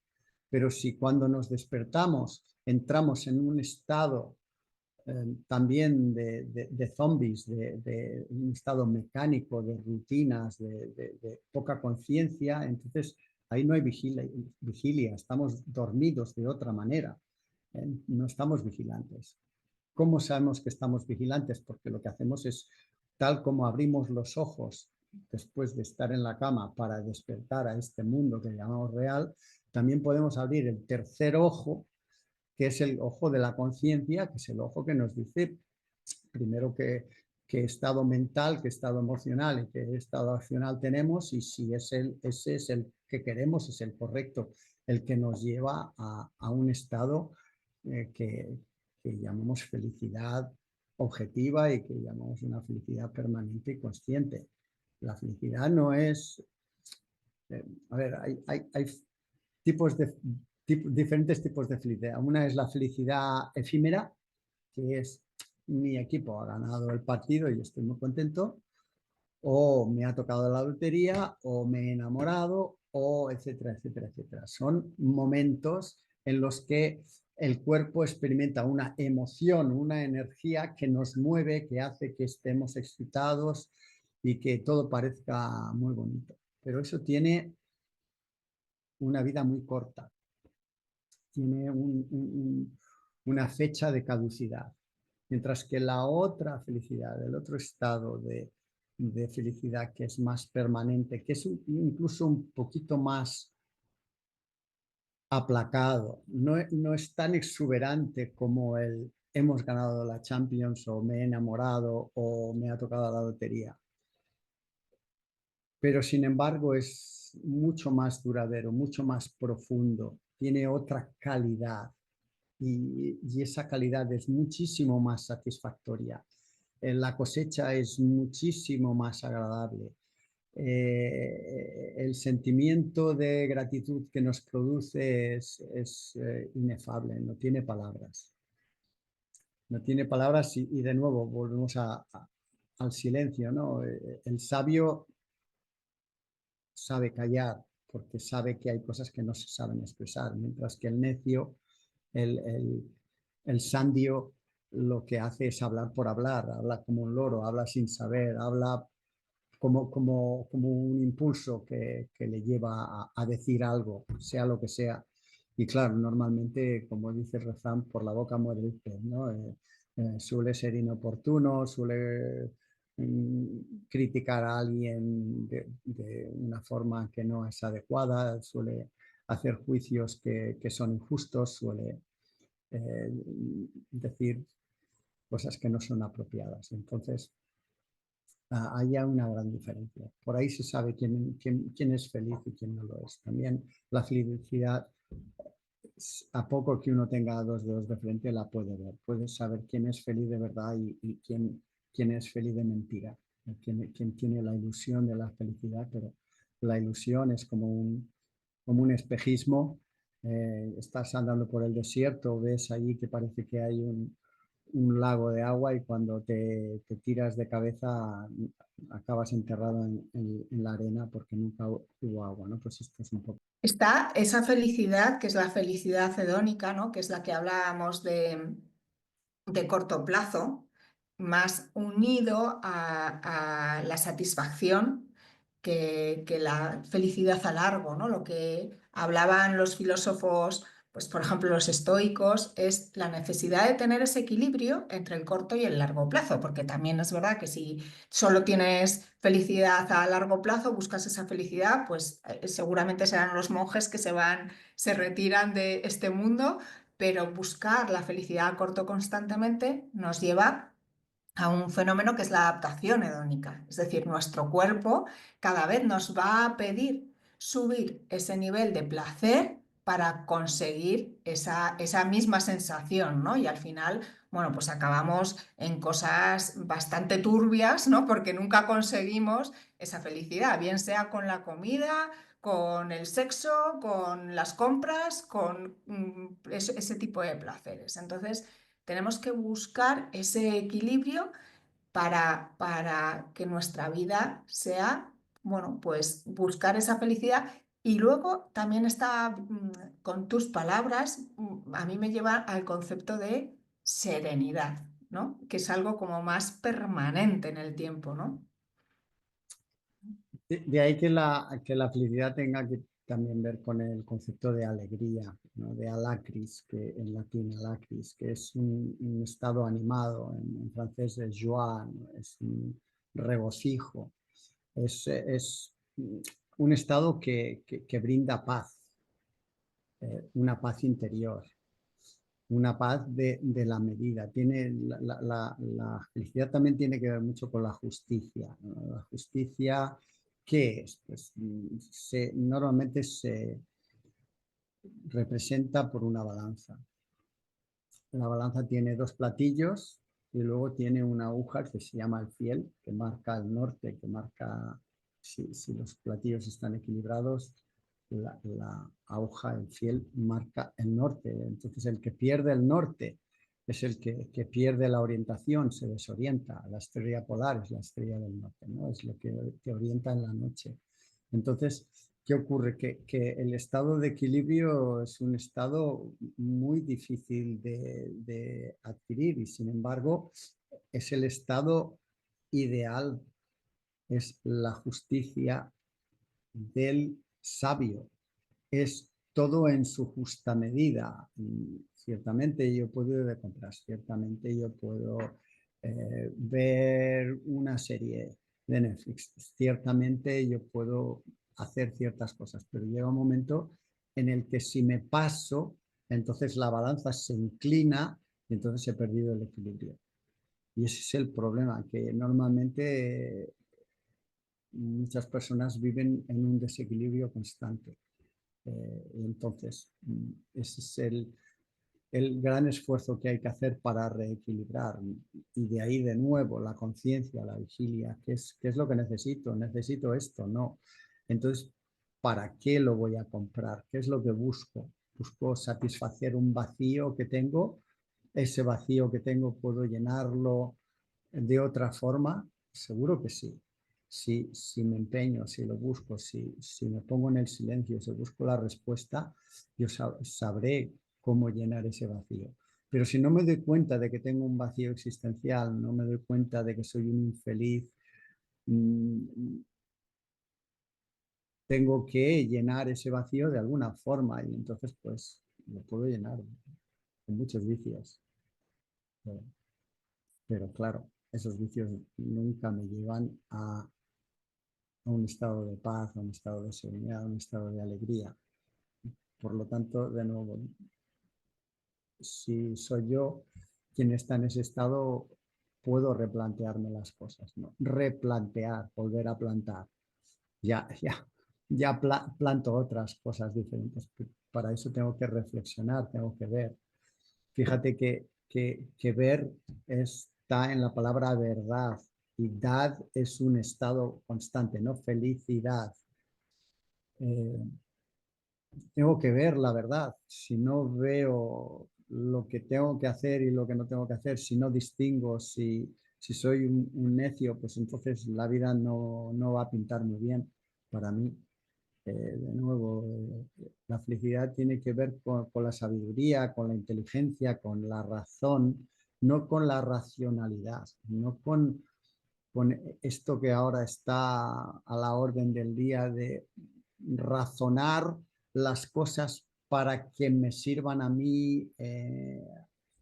Pero si cuando nos despertamos entramos en un estado también de zombies, de un estado mecánico, de rutinas, de poca conciencia, entonces ahí no hay vigilia, estamos dormidos de otra manera, no estamos vigilantes. ¿Cómo sabemos que estamos vigilantes? Porque lo que hacemos es, tal como abrimos los ojos después de estar en la cama para despertar a este mundo que llamamos real, también podemos abrir el tercer ojo, que es el ojo de la conciencia, que es el ojo que nos dice primero qué estado mental, qué estado emocional y qué estado accional tenemos, y si ese es el que queremos, es el correcto, el que nos lleva a un estado que llamamos felicidad objetiva y que llamamos una felicidad permanente y consciente. La felicidad no es... a ver, hay diferentes tipos de felicidad. Una es la felicidad efímera, que es mi equipo ha ganado el partido y estoy muy contento, o me ha tocado la lotería, o me he enamorado, o etcétera, etcétera, etcétera. Son momentos en los que el cuerpo experimenta una emoción, una energía que nos mueve, que hace que estemos excitados y que todo parezca muy bonito. Pero eso tiene una vida muy corta, tiene una fecha de caducidad. Mientras que la otra felicidad, el otro estado de felicidad que es más permanente, que es incluso un poquito más aplacado, no es tan exuberante como el hemos ganado la Champions, o me he enamorado, o me ha tocado la lotería. Pero sin embargo es mucho más duradero, mucho más profundo, tiene otra calidad, y esa calidad es muchísimo más satisfactoria. La cosecha es muchísimo más agradable. El sentimiento de gratitud que nos produce es inefable, no tiene palabras. No tiene palabras, y de nuevo volvemos al silencio, ¿no? El sabio sabe callar porque sabe que hay cosas que no se saben expresar, mientras que el necio, el sandio, lo que hace es hablar por hablar, habla como un loro, habla sin saber, habla como un impulso que le lleva a decir algo, sea lo que sea. Y claro, normalmente, como dice el refrán, por la boca muere el pez, ¿no? Suele ser inoportuno, suele criticar a alguien de una forma que no es adecuada, suele hacer juicios que son injustos, suele decir cosas que no son apropiadas. Entonces, hay una gran diferencia. Por ahí se sabe quién es feliz y quién no lo es. También la felicidad, a poco que uno tenga dos dedos de frente, la puede ver. Puedes saber quién es feliz de verdad y quién es feliz de mentira. Quién tiene la ilusión de la felicidad, pero la ilusión es como un espejismo. Estás andando por el desierto, ves allí que parece que hay un lago de agua y cuando te tiras de cabeza acabas enterrado en la arena porque nunca hubo agua, ¿no? Pues esto es un poco. Está esa felicidad, que es la felicidad hedónica, ¿no? Que es la que hablábamos de corto plazo, más unido a la satisfacción que la felicidad a largo, ¿no? Lo que hablaban los filósofos, pues por ejemplo los estoicos, es la necesidad de tener ese equilibrio entre el corto y el largo plazo, porque también es verdad que si solo tienes felicidad a largo plazo, buscas esa felicidad, pues seguramente serán los monjes que se retiran de este mundo, pero buscar la felicidad a corto constantemente nos lleva a un fenómeno que es la adaptación hedónica. Es decir, nuestro cuerpo cada vez nos va a pedir subir ese nivel de placer para conseguir esa misma sensación, ¿no? Y al final, bueno, pues acabamos en cosas bastante turbias, ¿no? Porque nunca conseguimos esa felicidad, bien sea con la comida, con el sexo, con las compras, con ese tipo de placeres. Entonces, tenemos que buscar ese equilibrio para que nuestra vida sea, bueno, pues buscar esa felicidad. Y luego también está, con tus palabras, a mí me lleva al concepto de serenidad, ¿no? Que es algo como más permanente en el tiempo, ¿no? De ahí que la felicidad tenga que también ver con el concepto de alegría, ¿no? De alacris, que en latín alacris, que es un estado animado, en francés es joie, ¿no? Es un regocijo, es un estado que brinda paz, una paz interior, una paz de la medida. Tiene, la felicidad también tiene que ver mucho con la justicia, ¿no? La justicia, ¿qué es? Pues normalmente se representa por una balanza. La balanza tiene dos platillos y luego tiene una aguja que se llama el fiel, que marca el norte, que marca si los platillos están equilibrados, la aguja, el fiel, marca el norte. Entonces el que pierde el norte es el que pierde la orientación, se desorienta. La estrella polar es la estrella del norte, ¿no? Es lo que te orienta en la noche. Entonces, ¿qué ocurre? Que el estado de equilibrio es un estado muy difícil de adquirir y sin embargo es el estado ideal, es la justicia del sabio, es todo en su justa medida. Ciertamente yo puedo ir de compras, ciertamente yo puedo ver una serie de Netflix, ciertamente yo puedo hacer ciertas cosas, pero llega un momento en el que si me paso, entonces la balanza se inclina y entonces he perdido el equilibrio. Y ese es el problema, que normalmente muchas personas viven en un desequilibrio constante. Entonces, ese es el gran esfuerzo que hay que hacer para reequilibrar. Y de ahí de nuevo la conciencia, la vigilia. ¿Qué es lo que necesito? Necesito esto, no. Entonces, ¿para qué lo voy a comprar? ¿Qué es lo que busco? ¿Busco satisfacer un vacío que tengo? ¿Ese vacío que tengo puedo llenarlo de otra forma? Seguro que sí. Si me empeño, si lo busco, si me pongo en el silencio, si busco la respuesta, yo sabré cómo llenar ese vacío. Pero si no me doy cuenta de que tengo un vacío existencial, no me doy cuenta de que soy un infeliz, tengo que llenar ese vacío de alguna forma y entonces pues lo puedo llenar con muchos vicios. Pero, pero claro, esos vicios nunca me llevan a un estado de paz, a un estado de serenidad, a un estado de alegría. Por lo tanto, de nuevo, si soy yo quien está en ese estado, puedo replantearme las cosas, ¿no? Replantear, volver a plantar. Ya planto otras cosas diferentes. Para eso tengo que reflexionar, tengo que ver. Fíjate que ver está en la palabra verdad y dad es un estado constante, ¿no? Felicidad. Eh, tengo que ver la verdad. Si no veo lo que tengo que hacer y lo que no tengo que hacer, si no distingo, si soy un necio, pues entonces la vida no va a pintar muy bien para mí. De nuevo, la felicidad tiene que ver con la sabiduría, con la inteligencia, con la razón, no con la racionalidad, no con esto que ahora está a la orden del día de razonar las cosas para que me sirvan a mí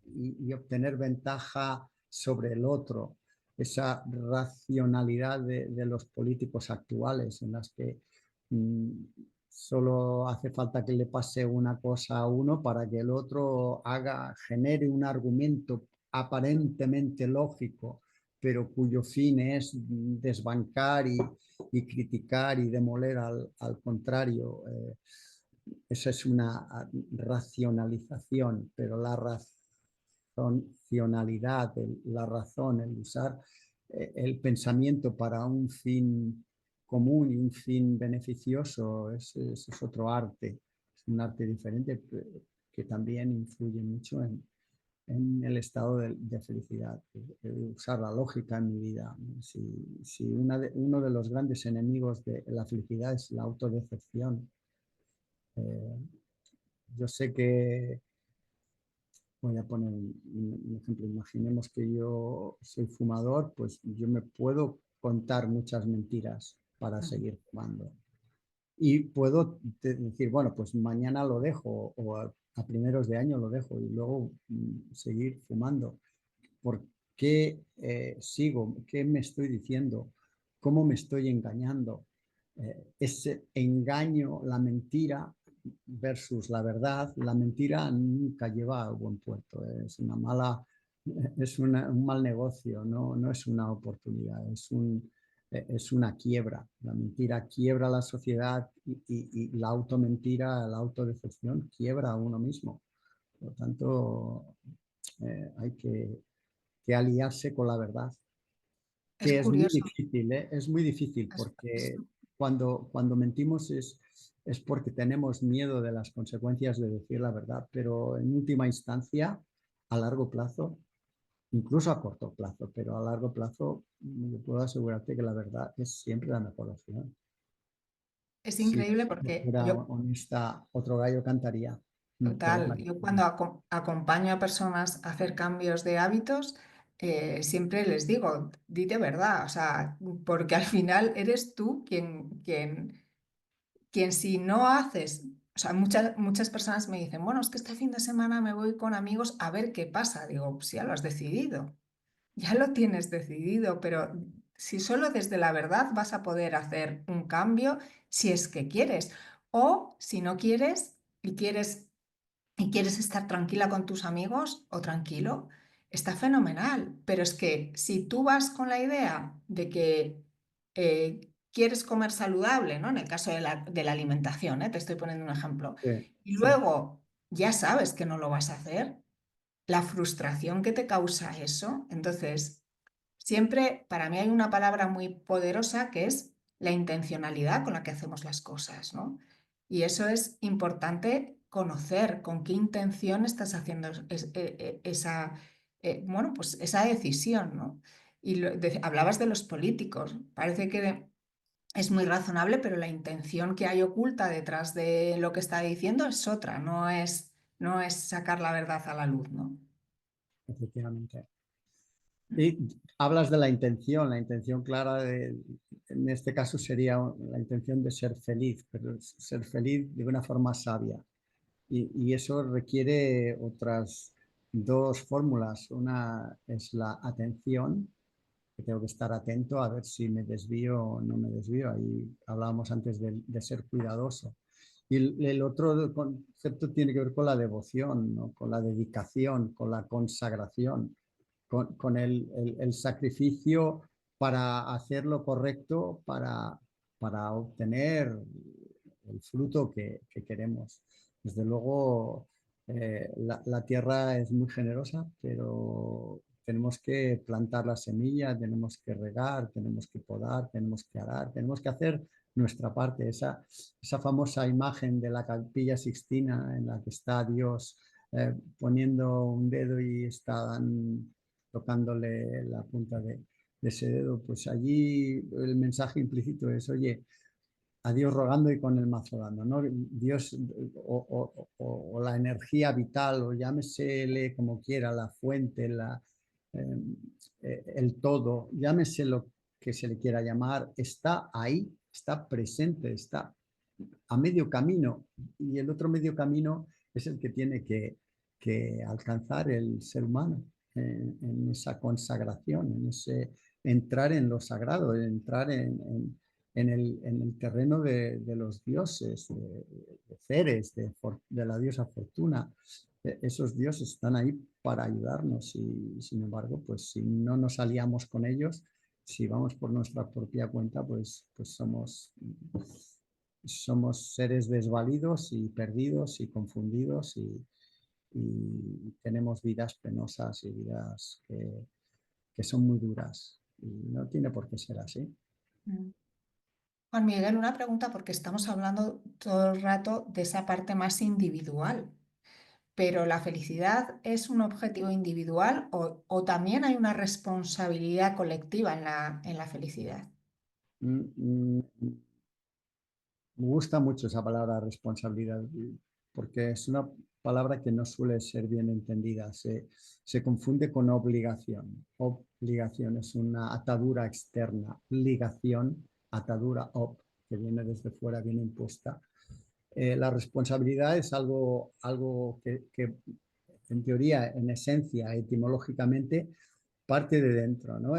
y obtener ventaja sobre el otro. Esa racionalidad de los políticos actuales en las que solo hace falta que le pase una cosa a uno para que el otro genere un argumento aparentemente lógico, pero cuyo fin es desbancar y criticar y demoler al contrario. Esa es una racionalización, pero la racionalidad, la razón, el usar el pensamiento para un fin común y un fin beneficioso es otro arte, es un arte diferente que también influye mucho en el estado de felicidad, usar la lógica en mi vida. Si uno de los grandes enemigos de la felicidad es la autodecepción. Eh, yo sé que, voy a poner un ejemplo, imaginemos que yo soy fumador, pues yo me puedo contar muchas mentiras para seguir fumando. Y puedo decir, bueno, pues mañana lo dejo o a primeros de año lo dejo y luego seguir fumando. ¿Por qué sigo? ¿Qué me estoy diciendo? ¿Cómo me estoy engañando? Ese engaño, la mentira versus la verdad, la mentira nunca lleva a buen puerto. Es un mal negocio, no es una oportunidad, es una quiebra. La mentira quiebra la sociedad y la automentira, la autodecepción quiebra a uno mismo. Por lo tanto, hay que aliarse con la verdad, Es que es muy curioso. difícil, ¿eh? Es muy difícil porque cuando mentimos es porque tenemos miedo de las consecuencias de decir la verdad, pero en última instancia, a largo plazo, incluso a corto plazo, pero a largo plazo, yo puedo asegurarte que la verdad es siempre la mejor opción. Es Si increíble no porque fuera yo, honesta, otro gallo cantaría. Pero total, bueno, yo cuando acompaño a personas a hacer cambios de hábitos, siempre les digo, di de verdad, o sea, porque al final eres tú quien si no haces, o sea, muchas personas me dicen, bueno, es que este fin de semana me voy con amigos a ver qué pasa. Digo, pues ya lo has decidido, ya lo tienes decidido, pero si solo desde la verdad vas a poder hacer un cambio, si es que quieres, o si no quieres y quieres estar tranquila con tus amigos o tranquilo, está fenomenal. Pero es que si tú vas con la idea de que quieres comer saludable, ¿no? En el caso de la alimentación, te estoy poniendo un ejemplo, sí, y sí, luego ya sabes que no lo vas a hacer, la frustración que te causa eso, entonces siempre para mí hay una palabra muy poderosa que es la intencionalidad con la que hacemos las cosas, ¿no? Y eso es importante conocer con qué intención estás haciendo esa, bueno, pues esa decisión, ¿no? Y hablabas de los políticos, parece que es muy razonable, pero la intención que hay oculta detrás de lo que está diciendo es otra, no es sacar la verdad a la luz, ¿no? efectivamente. Y hablas de la intención clara en este caso sería la intención de ser feliz, pero ser feliz de una forma sabia. Y eso requiere otras dos fórmulas. Una es la atención, que tengo que estar atento a ver si me desvío o no me desvío. Ahí hablábamos antes de ser cuidadoso. Y el otro concepto tiene que ver con la devoción, ¿no? Con la dedicación, con la consagración, con el sacrificio para hacer lo correcto, para obtener el fruto que queremos. Desde luego, la tierra es muy generosa, pero tenemos que plantar la semilla, tenemos que regar, tenemos que podar, tenemos que arar, tenemos que hacer nuestra parte. Esa famosa imagen de la Capilla Sixtina en la que está Dios poniendo un dedo y están tocándole la punta de ese dedo, pues allí el mensaje implícito es, oye, a Dios rogando y con el mazo dando, ¿no? Dios o la energía vital, o llámesele como quiera, la fuente, eh, el todo, llámese lo que se le quiera llamar, está ahí, está presente, está a medio camino, y el otro medio camino es el que tiene que alcanzar el ser humano en esa consagración, en ese entrar en lo sagrado, entrar en el terreno de los dioses, de Ceres, de la diosa Fortuna. Esos dioses están ahí para ayudarnos y, sin embargo, pues si no nos aliamos con ellos, si vamos por nuestra propia cuenta, pues somos seres desvalidos y perdidos y confundidos y tenemos vidas penosas y vidas que son muy duras. Y no tiene por qué ser así. Mm. Juan Miguel, una pregunta porque estamos hablando todo el rato de esa parte más individual, pero ¿la felicidad es un objetivo individual o también hay una responsabilidad colectiva en la felicidad? Mm, mm, Me gusta mucho esa palabra responsabilidad, porque es una palabra que no suele ser bien entendida. Se confunde con obligación. Obligación es una atadura externa. Ligación, atadura, que viene desde fuera, viene impuesta. La responsabilidad es algo que, en teoría, en esencia, etimológicamente, parte de dentro, ¿no?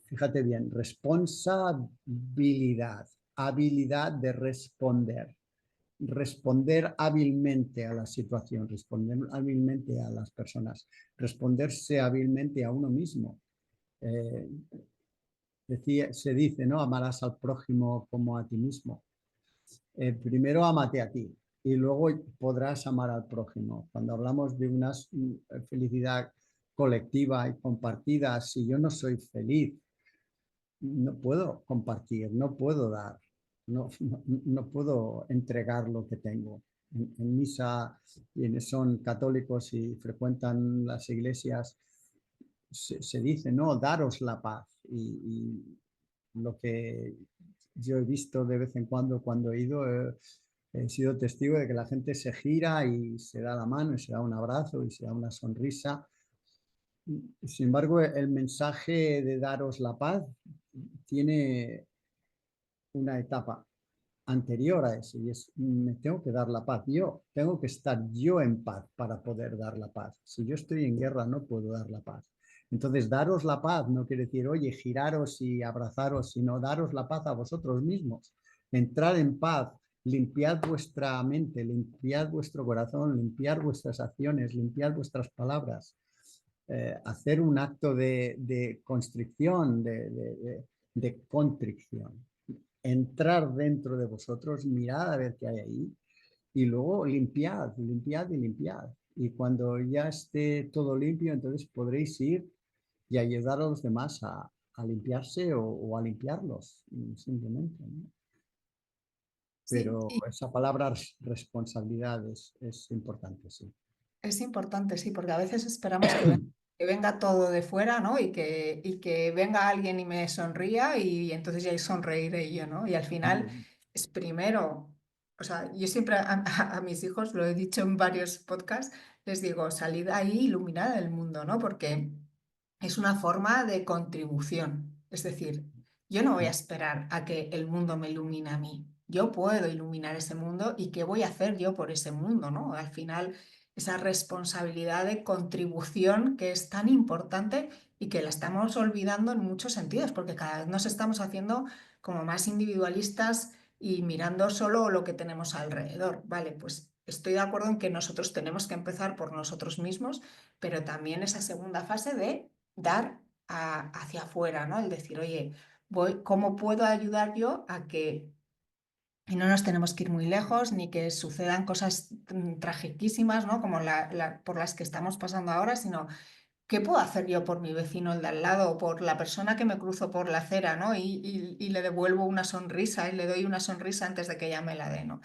Fíjate bien, responsabilidad, habilidad de responder hábilmente a la situación, responder hábilmente a las personas, responderse hábilmente a uno mismo. Eh, se dice, ¿no? Amarás al prójimo como a ti mismo. Primero amate a ti y luego podrás amar al prójimo. Cuando hablamos de una felicidad colectiva y compartida, si yo no soy feliz, no puedo compartir, no puedo dar, no puedo entregar lo que tengo. En misa, quienes son católicos y frecuentan las iglesias, se dice, no, daros la paz. Lo que yo he visto de vez en cuando he ido, he sido testigo de que la gente se gira y se da la mano y se da un abrazo y se da una sonrisa. Sin embargo, el mensaje de daros la paz tiene una etapa anterior a eso y es, me tengo que dar la paz. Yo tengo que estar yo en paz para poder dar la paz. Si yo estoy en guerra, no puedo dar la paz. Entonces, daros la paz no quiere decir, oye, giraros y abrazaros, sino daros la paz a vosotros mismos. Entrar en paz, limpiad vuestra mente, limpiad vuestro corazón, limpiar vuestras acciones, limpiar vuestras palabras. Hacer un acto de constricción, de contrición, entrar dentro de vosotros, mirad a ver qué hay ahí y luego limpiad, limpiad y limpiad. Y cuando ya esté todo limpio, entonces podréis ir y ayudar a los demás a limpiarse o a limpiarlos, simplemente, ¿no? Sí, Pero y esa palabra responsabilidad es importante, sí. es importante, sí, porque a veces esperamos que venga todo de fuera, ¿no? Y que venga alguien y me sonría y entonces ya sonreiré yo, ¿no? Y al final es primero, o sea, yo siempre a mis hijos, lo he dicho en varios podcasts, les digo, salid ahí iluminada del mundo, ¿no? Porque es una forma de contribución. Es decir, yo no voy a esperar a que el mundo me ilumine a mí. Yo puedo iluminar ese mundo y qué voy a hacer yo por ese mundo, ¿no? Al final, esa responsabilidad de contribución que es tan importante y que la estamos olvidando en muchos sentidos, porque cada vez nos estamos haciendo como más individualistas y mirando solo lo que tenemos alrededor. Vale, pues estoy de acuerdo en que nosotros tenemos que empezar por nosotros mismos, pero también esa segunda fase de dar hacia afuera, ¿no? El decir, oye, ¿cómo puedo ayudar yo a que y no nos tenemos que ir muy lejos ni que sucedan cosas tragiquísimas, ¿no? Como por las que estamos pasando ahora, sino qué puedo hacer yo por mi vecino el de al lado o por la persona que me cruzo por la acera, ¿no? Y le devuelvo una sonrisa y le doy una sonrisa antes de que ella me la dé, ¿no?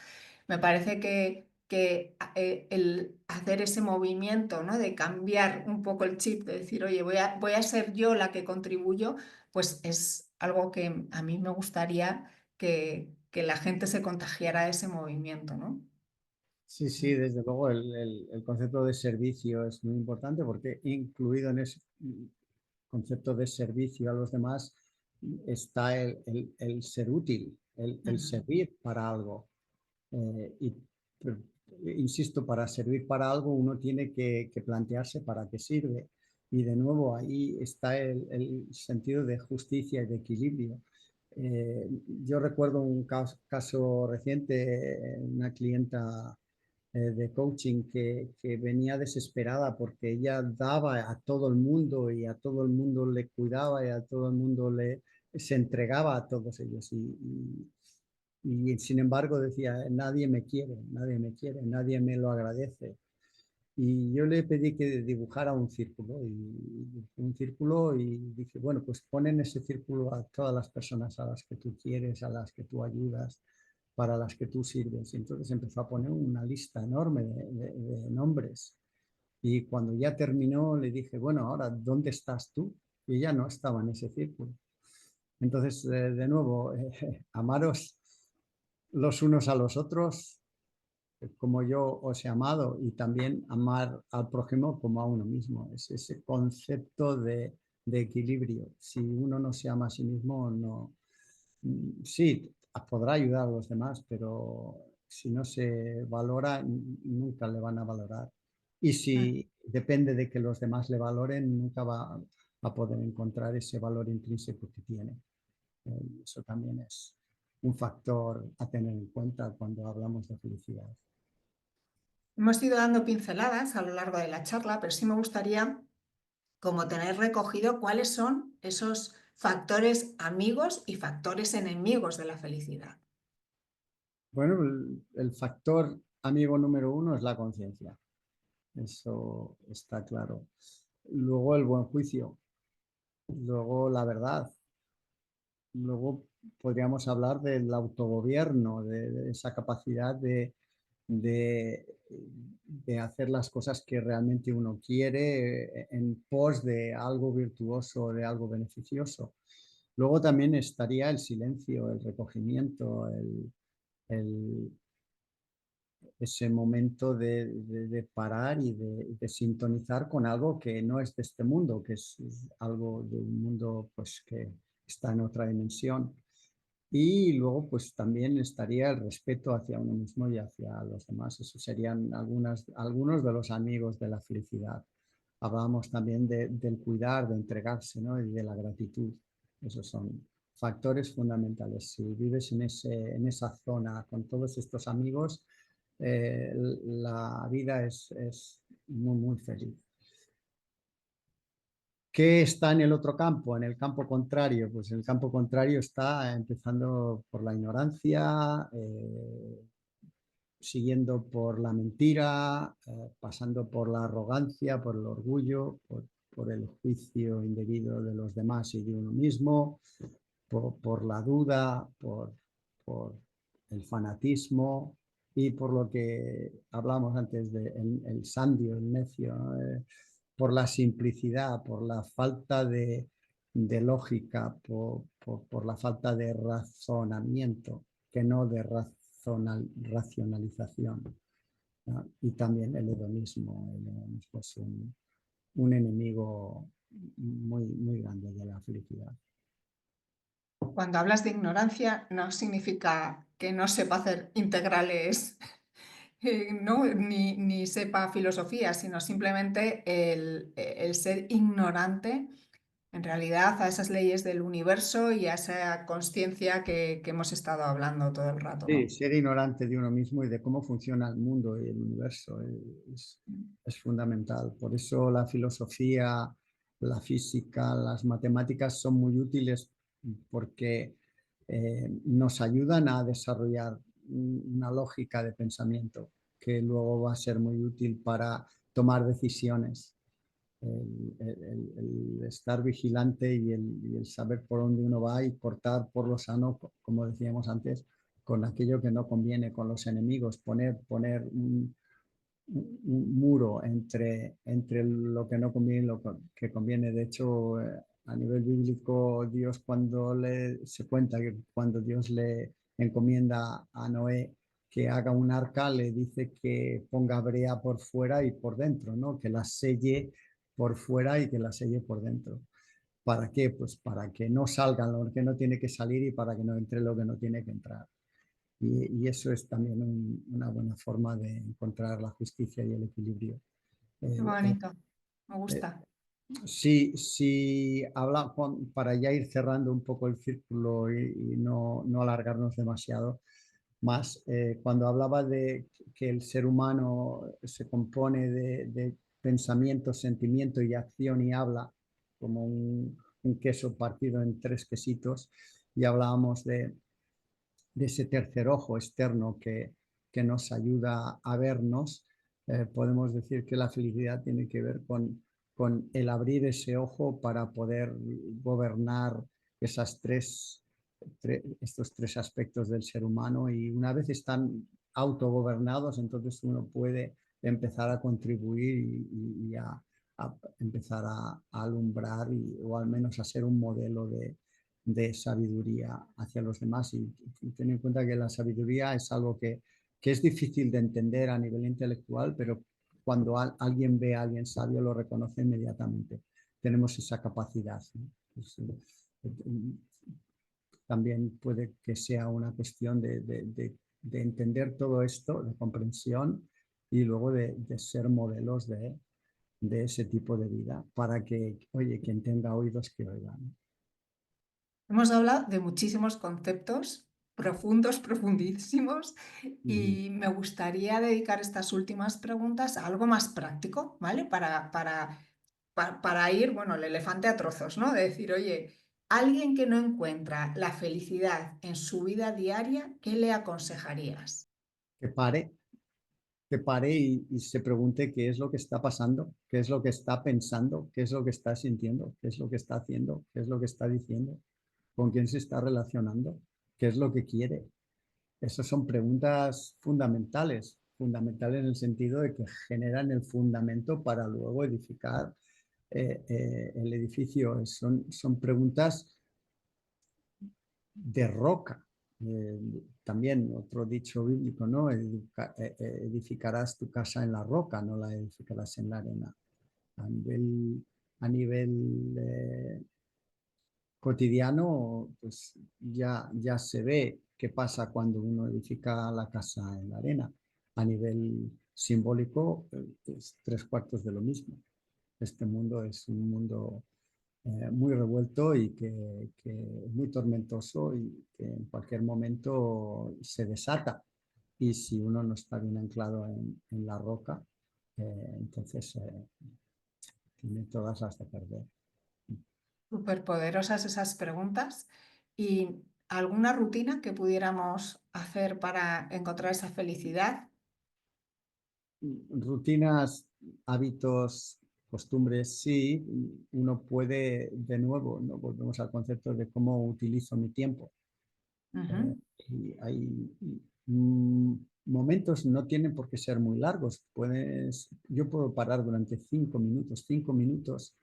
Me parece que que el hacer ese movimiento, ¿no? De cambiar un poco el chip, de decir, oye, voy a ser yo la que contribuyo, pues es algo que a mí me gustaría que la gente se contagiara de ese movimiento, ¿no? Sí, sí, desde luego el concepto de servicio es muy importante porque incluido en ese concepto de servicio a los demás está el ser útil, el servir para algo. Y insisto, para servir para algo uno tiene que plantearse para qué sirve. Y de nuevo ahí está el sentido de justicia y de equilibrio. Yo recuerdo un caso reciente, una clienta de coaching que venía desesperada porque ella daba a todo el mundo y a todo el mundo le cuidaba y a todo el mundo se entregaba a todos ellos. Y sin embargo decía, nadie me quiere, nadie me lo agradece. Y yo le pedí que dibujara un círculo y dije, bueno, pues pon en ese círculo a todas las personas a las que tú quieres, a las que tú ayudas, para las que tú sirves. Y entonces empezó a poner una lista enorme de nombres. Y cuando ya terminó, le dije, bueno, ahora, ¿dónde estás tú? Y ella no estaba en ese círculo. Entonces, de nuevo, amaros los unos a los otros como yo os he amado y también amar al prójimo como a uno mismo. Es ese concepto de equilibrio. Si uno no se ama a sí mismo, no. Sí, podrá ayudar a los demás, pero si no se valora, nunca le van a valorar. Y Mm. si depende de que los demás le valoren, nunca va a poder encontrar ese valor intrínseco que tiene. Eso también es un factor a tener en cuenta cuando hablamos de felicidad. Hemos ido dando pinceladas a lo largo de la charla, pero sí me gustaría como tener recogido cuáles son esos factores amigos y factores enemigos de la felicidad. Bueno, el factor amigo número uno es la conciencia. Eso está claro. Luego el buen juicio. Luego la verdad. Luego podríamos hablar del autogobierno, de esa capacidad de, de hacer las cosas que realmente uno quiere en pos de algo virtuoso, de algo beneficioso. Luego también estaría el silencio, el recogimiento, el, ese momento de parar y de sintonizar con algo que no es de este mundo, que es algo de un mundo pues, que está en otra dimensión. Y luego pues también estaría el respeto hacia uno mismo y hacia los demás. Esos serían algunos de los amigos de la felicidad. Hablábamos también del cuidar, de entregarse, ¿no? Y de la gratitud. Esos son factores fundamentales. Si vives en esa zona con todos estos amigos, eh, la vida es muy, muy feliz. ¿Qué está en el otro campo? En el campo contrario, pues el campo contrario está empezando por la ignorancia, siguiendo por la mentira, pasando por la arrogancia, por el orgullo, por el juicio indebido de los demás y de uno mismo, por la duda, por el fanatismo y por lo que hablamos antes de el sandio, el necio, ¿no? Por la simplicidad, por la falta de lógica, por la falta de razonamiento, que no de racionalización, ¿no? Y también el hedonismo. El hedonismo es un enemigo muy, muy grande de la felicidad. Cuando hablas de ignorancia, no significa que no sepa hacer integrales, ¿no? Ni sepa filosofía, sino simplemente el ser ignorante en realidad a esas leyes del universo y a esa conciencia que hemos estado hablando todo el rato, Sí, ¿no? ser ignorante de uno mismo y de cómo funciona el mundo y el universo es, es fundamental. Por eso la filosofía, la física, las matemáticas son muy útiles porque nos ayudan a desarrollar una lógica de pensamiento que luego va a ser muy útil para tomar decisiones. El estar vigilante y el saber por dónde uno va y cortar por lo sano, como decíamos antes, con aquello que no conviene, con los enemigos, poner un muro entre lo que no conviene y lo que conviene. De hecho, a nivel bíblico, Dios se cuenta que cuando Dios le encomienda a Noé que haga un arca, le dice que ponga brea por fuera y por dentro, ¿no? Que la selle por fuera y que la selle por dentro. ¿Para qué? Pues para que no salga lo que no tiene que salir y para que no entre lo que no tiene que entrar. Y eso es también una buena forma de encontrar la justicia y el equilibrio. Qué Eh, eh, bonito, me eh, gusta. si habla, para ya ir cerrando un poco el círculo y no alargarnos demasiado más, cuando hablaba de que el ser humano se compone de pensamiento, sentimiento y acción y habla como un queso partido en tres quesitos, y hablábamos de ese tercer ojo externo que nos ayuda a vernos, podemos decir que la felicidad tiene que ver con el abrir ese ojo para poder gobernar estos tres aspectos del ser humano, y una vez están autogobernados, entonces uno puede empezar a contribuir a empezar a alumbrar o al menos a ser un modelo de sabiduría hacia los demás. Y ten en cuenta que la sabiduría es algo que es difícil de entender a nivel intelectual, pero cuando alguien ve a alguien sabio lo reconoce inmediatamente. Tenemos esa capacidad, ¿no? Pues, también puede que sea una cuestión de entender todo esto, de comprensión, y luego de ser modelos de ese tipo de vida para que, oye, quien tenga oídos que oigan. Hemos hablado de muchísimos conceptos profundos, profundísimos, Ujú. y me gustaría dedicar estas últimas preguntas a algo más práctico, ¿vale? Para ir, bueno, el elefante a trozos, ¿no? De decir, oye, alguien que no encuentra la felicidad en su vida diaria, ¿qué le aconsejarías? Que pare, que pare y se pregunte qué es lo que está pasando, qué es lo que está pensando, qué es lo que está sintiendo, qué es lo que está haciendo, qué es lo que está diciendo, con quién se está relacionando, qué es lo que quiere. Esas son preguntas fundamentales, fundamentales en el sentido de que generan el fundamento para luego edificar el edificio. Son preguntas de roca. También otro dicho bíblico, ¿no? Edificarás tu casa en la roca, no la edificarás en la arena. A nivel cotidiano, pues ya se ve qué pasa cuando uno edifica la casa en la arena. A nivel simbólico, es tres cuartos de lo mismo. Este mundo es un mundo muy revuelto y que es muy tormentoso y que en cualquier momento se desata. Y si uno no está bien anclado en la roca, entonces tiene todas las de perder. Súper poderosas esas preguntas. ¿Y alguna rutina que pudiéramos hacer para encontrar esa felicidad? Rutinas, hábitos, costumbres, sí, uno puede, de nuevo, ¿no? Volvemos al concepto de cómo utilizo mi tiempo. Eh, Ujú. y hay mm, momentos, no tienen por qué ser muy largos. Yo puedo parar durante 5 minutos. 5 minutos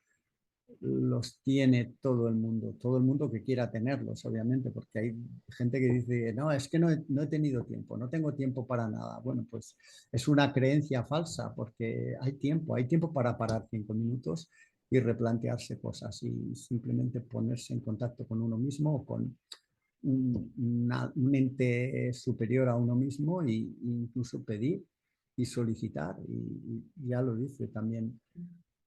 los tiene todo el mundo que quiera tenerlos, obviamente, porque hay gente que dice, no, es que no he tenido tiempo, no tengo tiempo para nada. Bueno, pues es una creencia falsa, porque hay tiempo para parar 5 minutos y replantearse cosas y simplemente ponerse en contacto con uno mismo o con un ente superior a uno mismo, e incluso pedir y solicitar. Y ya lo dice también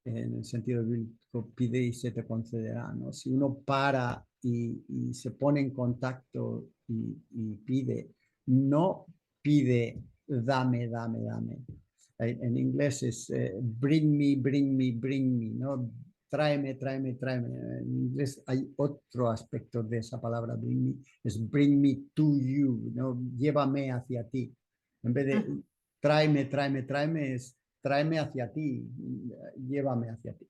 en el sentido bíblico, pide y se te concederá, ¿no? Si uno para y se pone en contacto y pide, no pide dame, dame, dame. En inglés es bring me, bring me, bring me, ¿no? Tráeme, tráeme, tráeme. En inglés hay otro aspecto de esa palabra bring me, es bring me to you, ¿no? Llévame hacia ti. En vez de Ujú. tráeme, tráeme, tráeme, es tráeme hacia ti, llévame hacia ti.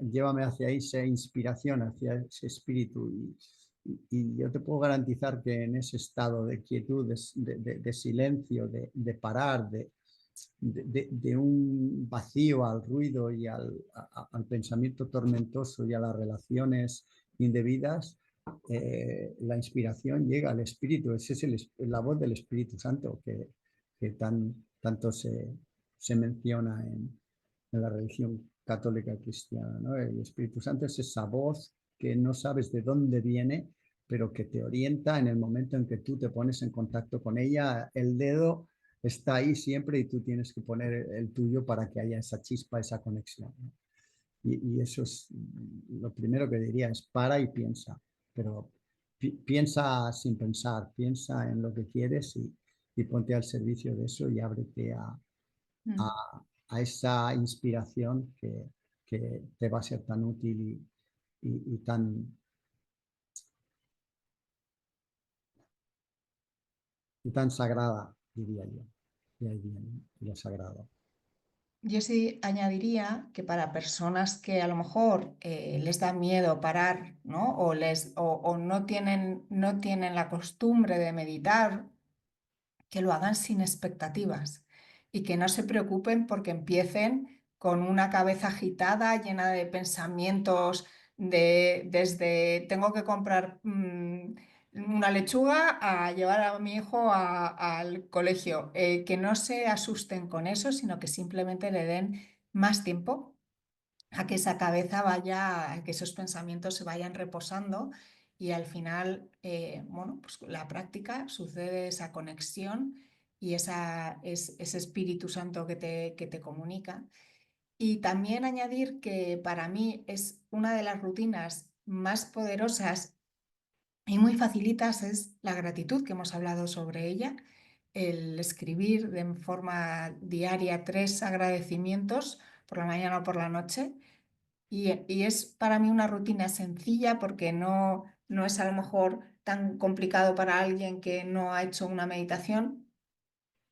Llévame hacia esa inspiración, hacia ese espíritu. y yo te puedo garantizar que en ese estado de quietud, de silencio, de parar, de un vacío al ruido y al pensamiento tormentoso y a las relaciones indebidas, la inspiración llega al Espíritu. Esa es la voz del Espíritu Santo que tanto se menciona en la religión católica cristiana, ¿no? El Espíritu Santo es esa voz que no sabes de dónde viene, pero que te orienta en el momento en que tú te pones en contacto con ella. El dedo está ahí siempre y tú tienes que poner el tuyo para que haya esa chispa, esa conexión, ¿no? Y eso es lo primero que diría, es para y piensa, pero piensa sin pensar, piensa en lo que quieres y ponte al servicio de eso y ábrete Mm. a esa inspiración que te va a ser tan útil y tan sagrada, diría yo. Y ahí viene lo sagrado. Yo sí añadiría que para personas que a lo mejor les da miedo parar, ¿no? O no tienen la costumbre de meditar, que lo hagan sin expectativas y que no se preocupen porque empiecen con una cabeza agitada, llena de pensamientos desde tengo que comprar una lechuga a llevar a mi hijo al colegio. Que no se asusten con eso, sino que simplemente le den más tiempo a que esa cabeza vaya, a que esos pensamientos se vayan reposando y al final, bueno, pues la práctica sucede esa conexión y ese Espíritu Santo que te comunica. Y también añadir que para mí es una de las rutinas más poderosas y muy facilitas es la gratitud, que hemos hablado sobre ella, el escribir de forma diaria 3 agradecimientos por la mañana o por la noche y es para mí una rutina sencilla porque no es a lo mejor tan complicado para alguien que no ha hecho una meditación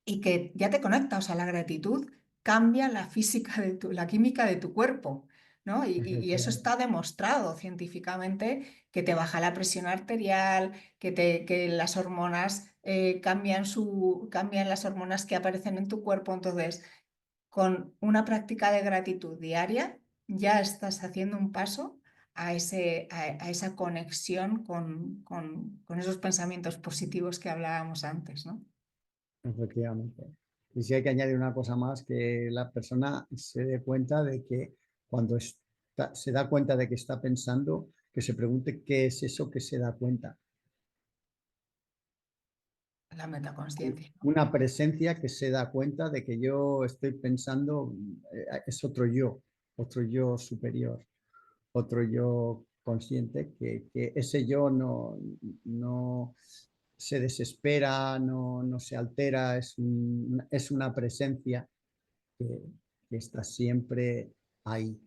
y que ya te conecta. O sea, la gratitud cambia la física la química de tu cuerpo, ¿no? Y eso está demostrado científicamente que te baja la presión arterial, que las hormonas cambian las hormonas que aparecen en tu cuerpo. Entonces, con una práctica de gratitud diaria, ya estás haciendo un paso a esa conexión con esos pensamientos positivos que hablábamos antes, ¿no? Efectivamente. Y si hay que añadir una cosa más, que la persona se dé cuenta de que cuando se da cuenta de que está pensando, que se pregunte qué es eso que se da cuenta. La metaconsciencia, ¿no? Una presencia que se da cuenta de que yo estoy pensando, es otro yo superior, otro yo consciente, que ese yo no se desespera, no se altera, es una presencia que, que está siempre ahí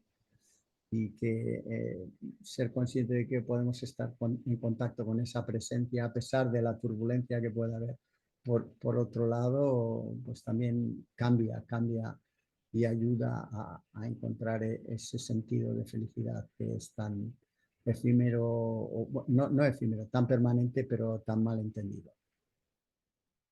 y que ser consciente de que podemos estar en contacto con esa presencia a pesar de la turbulencia que pueda haber. Por otro lado, pues también cambia y ayuda a encontrar ese sentido de felicidad que es tan efímero, no efímero, tan permanente, pero tan mal entendido.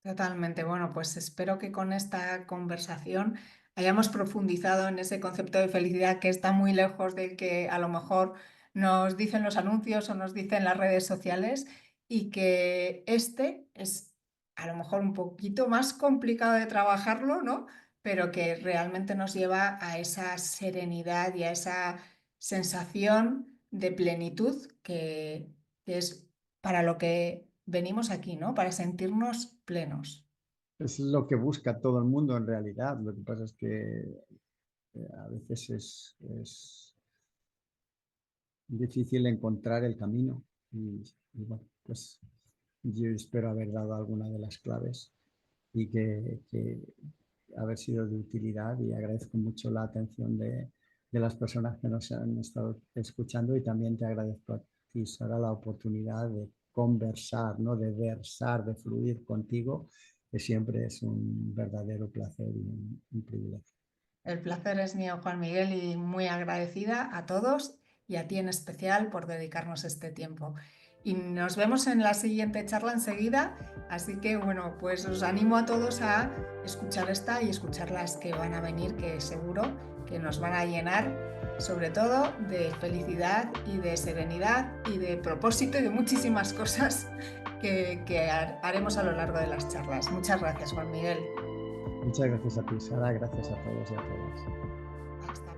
Totalmente. Bueno, pues espero que con esta conversación hayamos profundizado en ese concepto de felicidad que está muy lejos del que a lo mejor nos dicen los anuncios o nos dicen las redes sociales y que este es a lo mejor un poquito más complicado de trabajarlo, ¿no? Pero que realmente nos lleva a esa serenidad y a esa sensación de plenitud que es para lo que venimos aquí, ¿no? Para sentirnos plenos. Es lo que busca todo el mundo en realidad. Lo que pasa es que a veces es difícil encontrar el camino. Y bueno, pues yo espero haber dado alguna de las claves y que haber sido de utilidad y agradezco mucho la atención de las personas que nos han estado escuchando y también te agradezco a ti, Sara, la oportunidad de conversar, ¿no? De versar, de fluir contigo, que siempre es un verdadero placer y un privilegio. El placer es mío, Juan Miguel, y muy agradecida a todos y a ti en especial por dedicarnos este tiempo. Y nos vemos en la siguiente charla enseguida. Así que bueno, pues os animo a todos a escuchar esta y escuchar las que van a venir, que seguro que nos van a llenar, sobre todo de felicidad y de serenidad y de propósito y de muchísimas cosas que haremos a lo largo de las charlas. Muchas gracias, Juan Miguel. Muchas gracias a ti, Sara. Gracias a todos y a todas. Hasta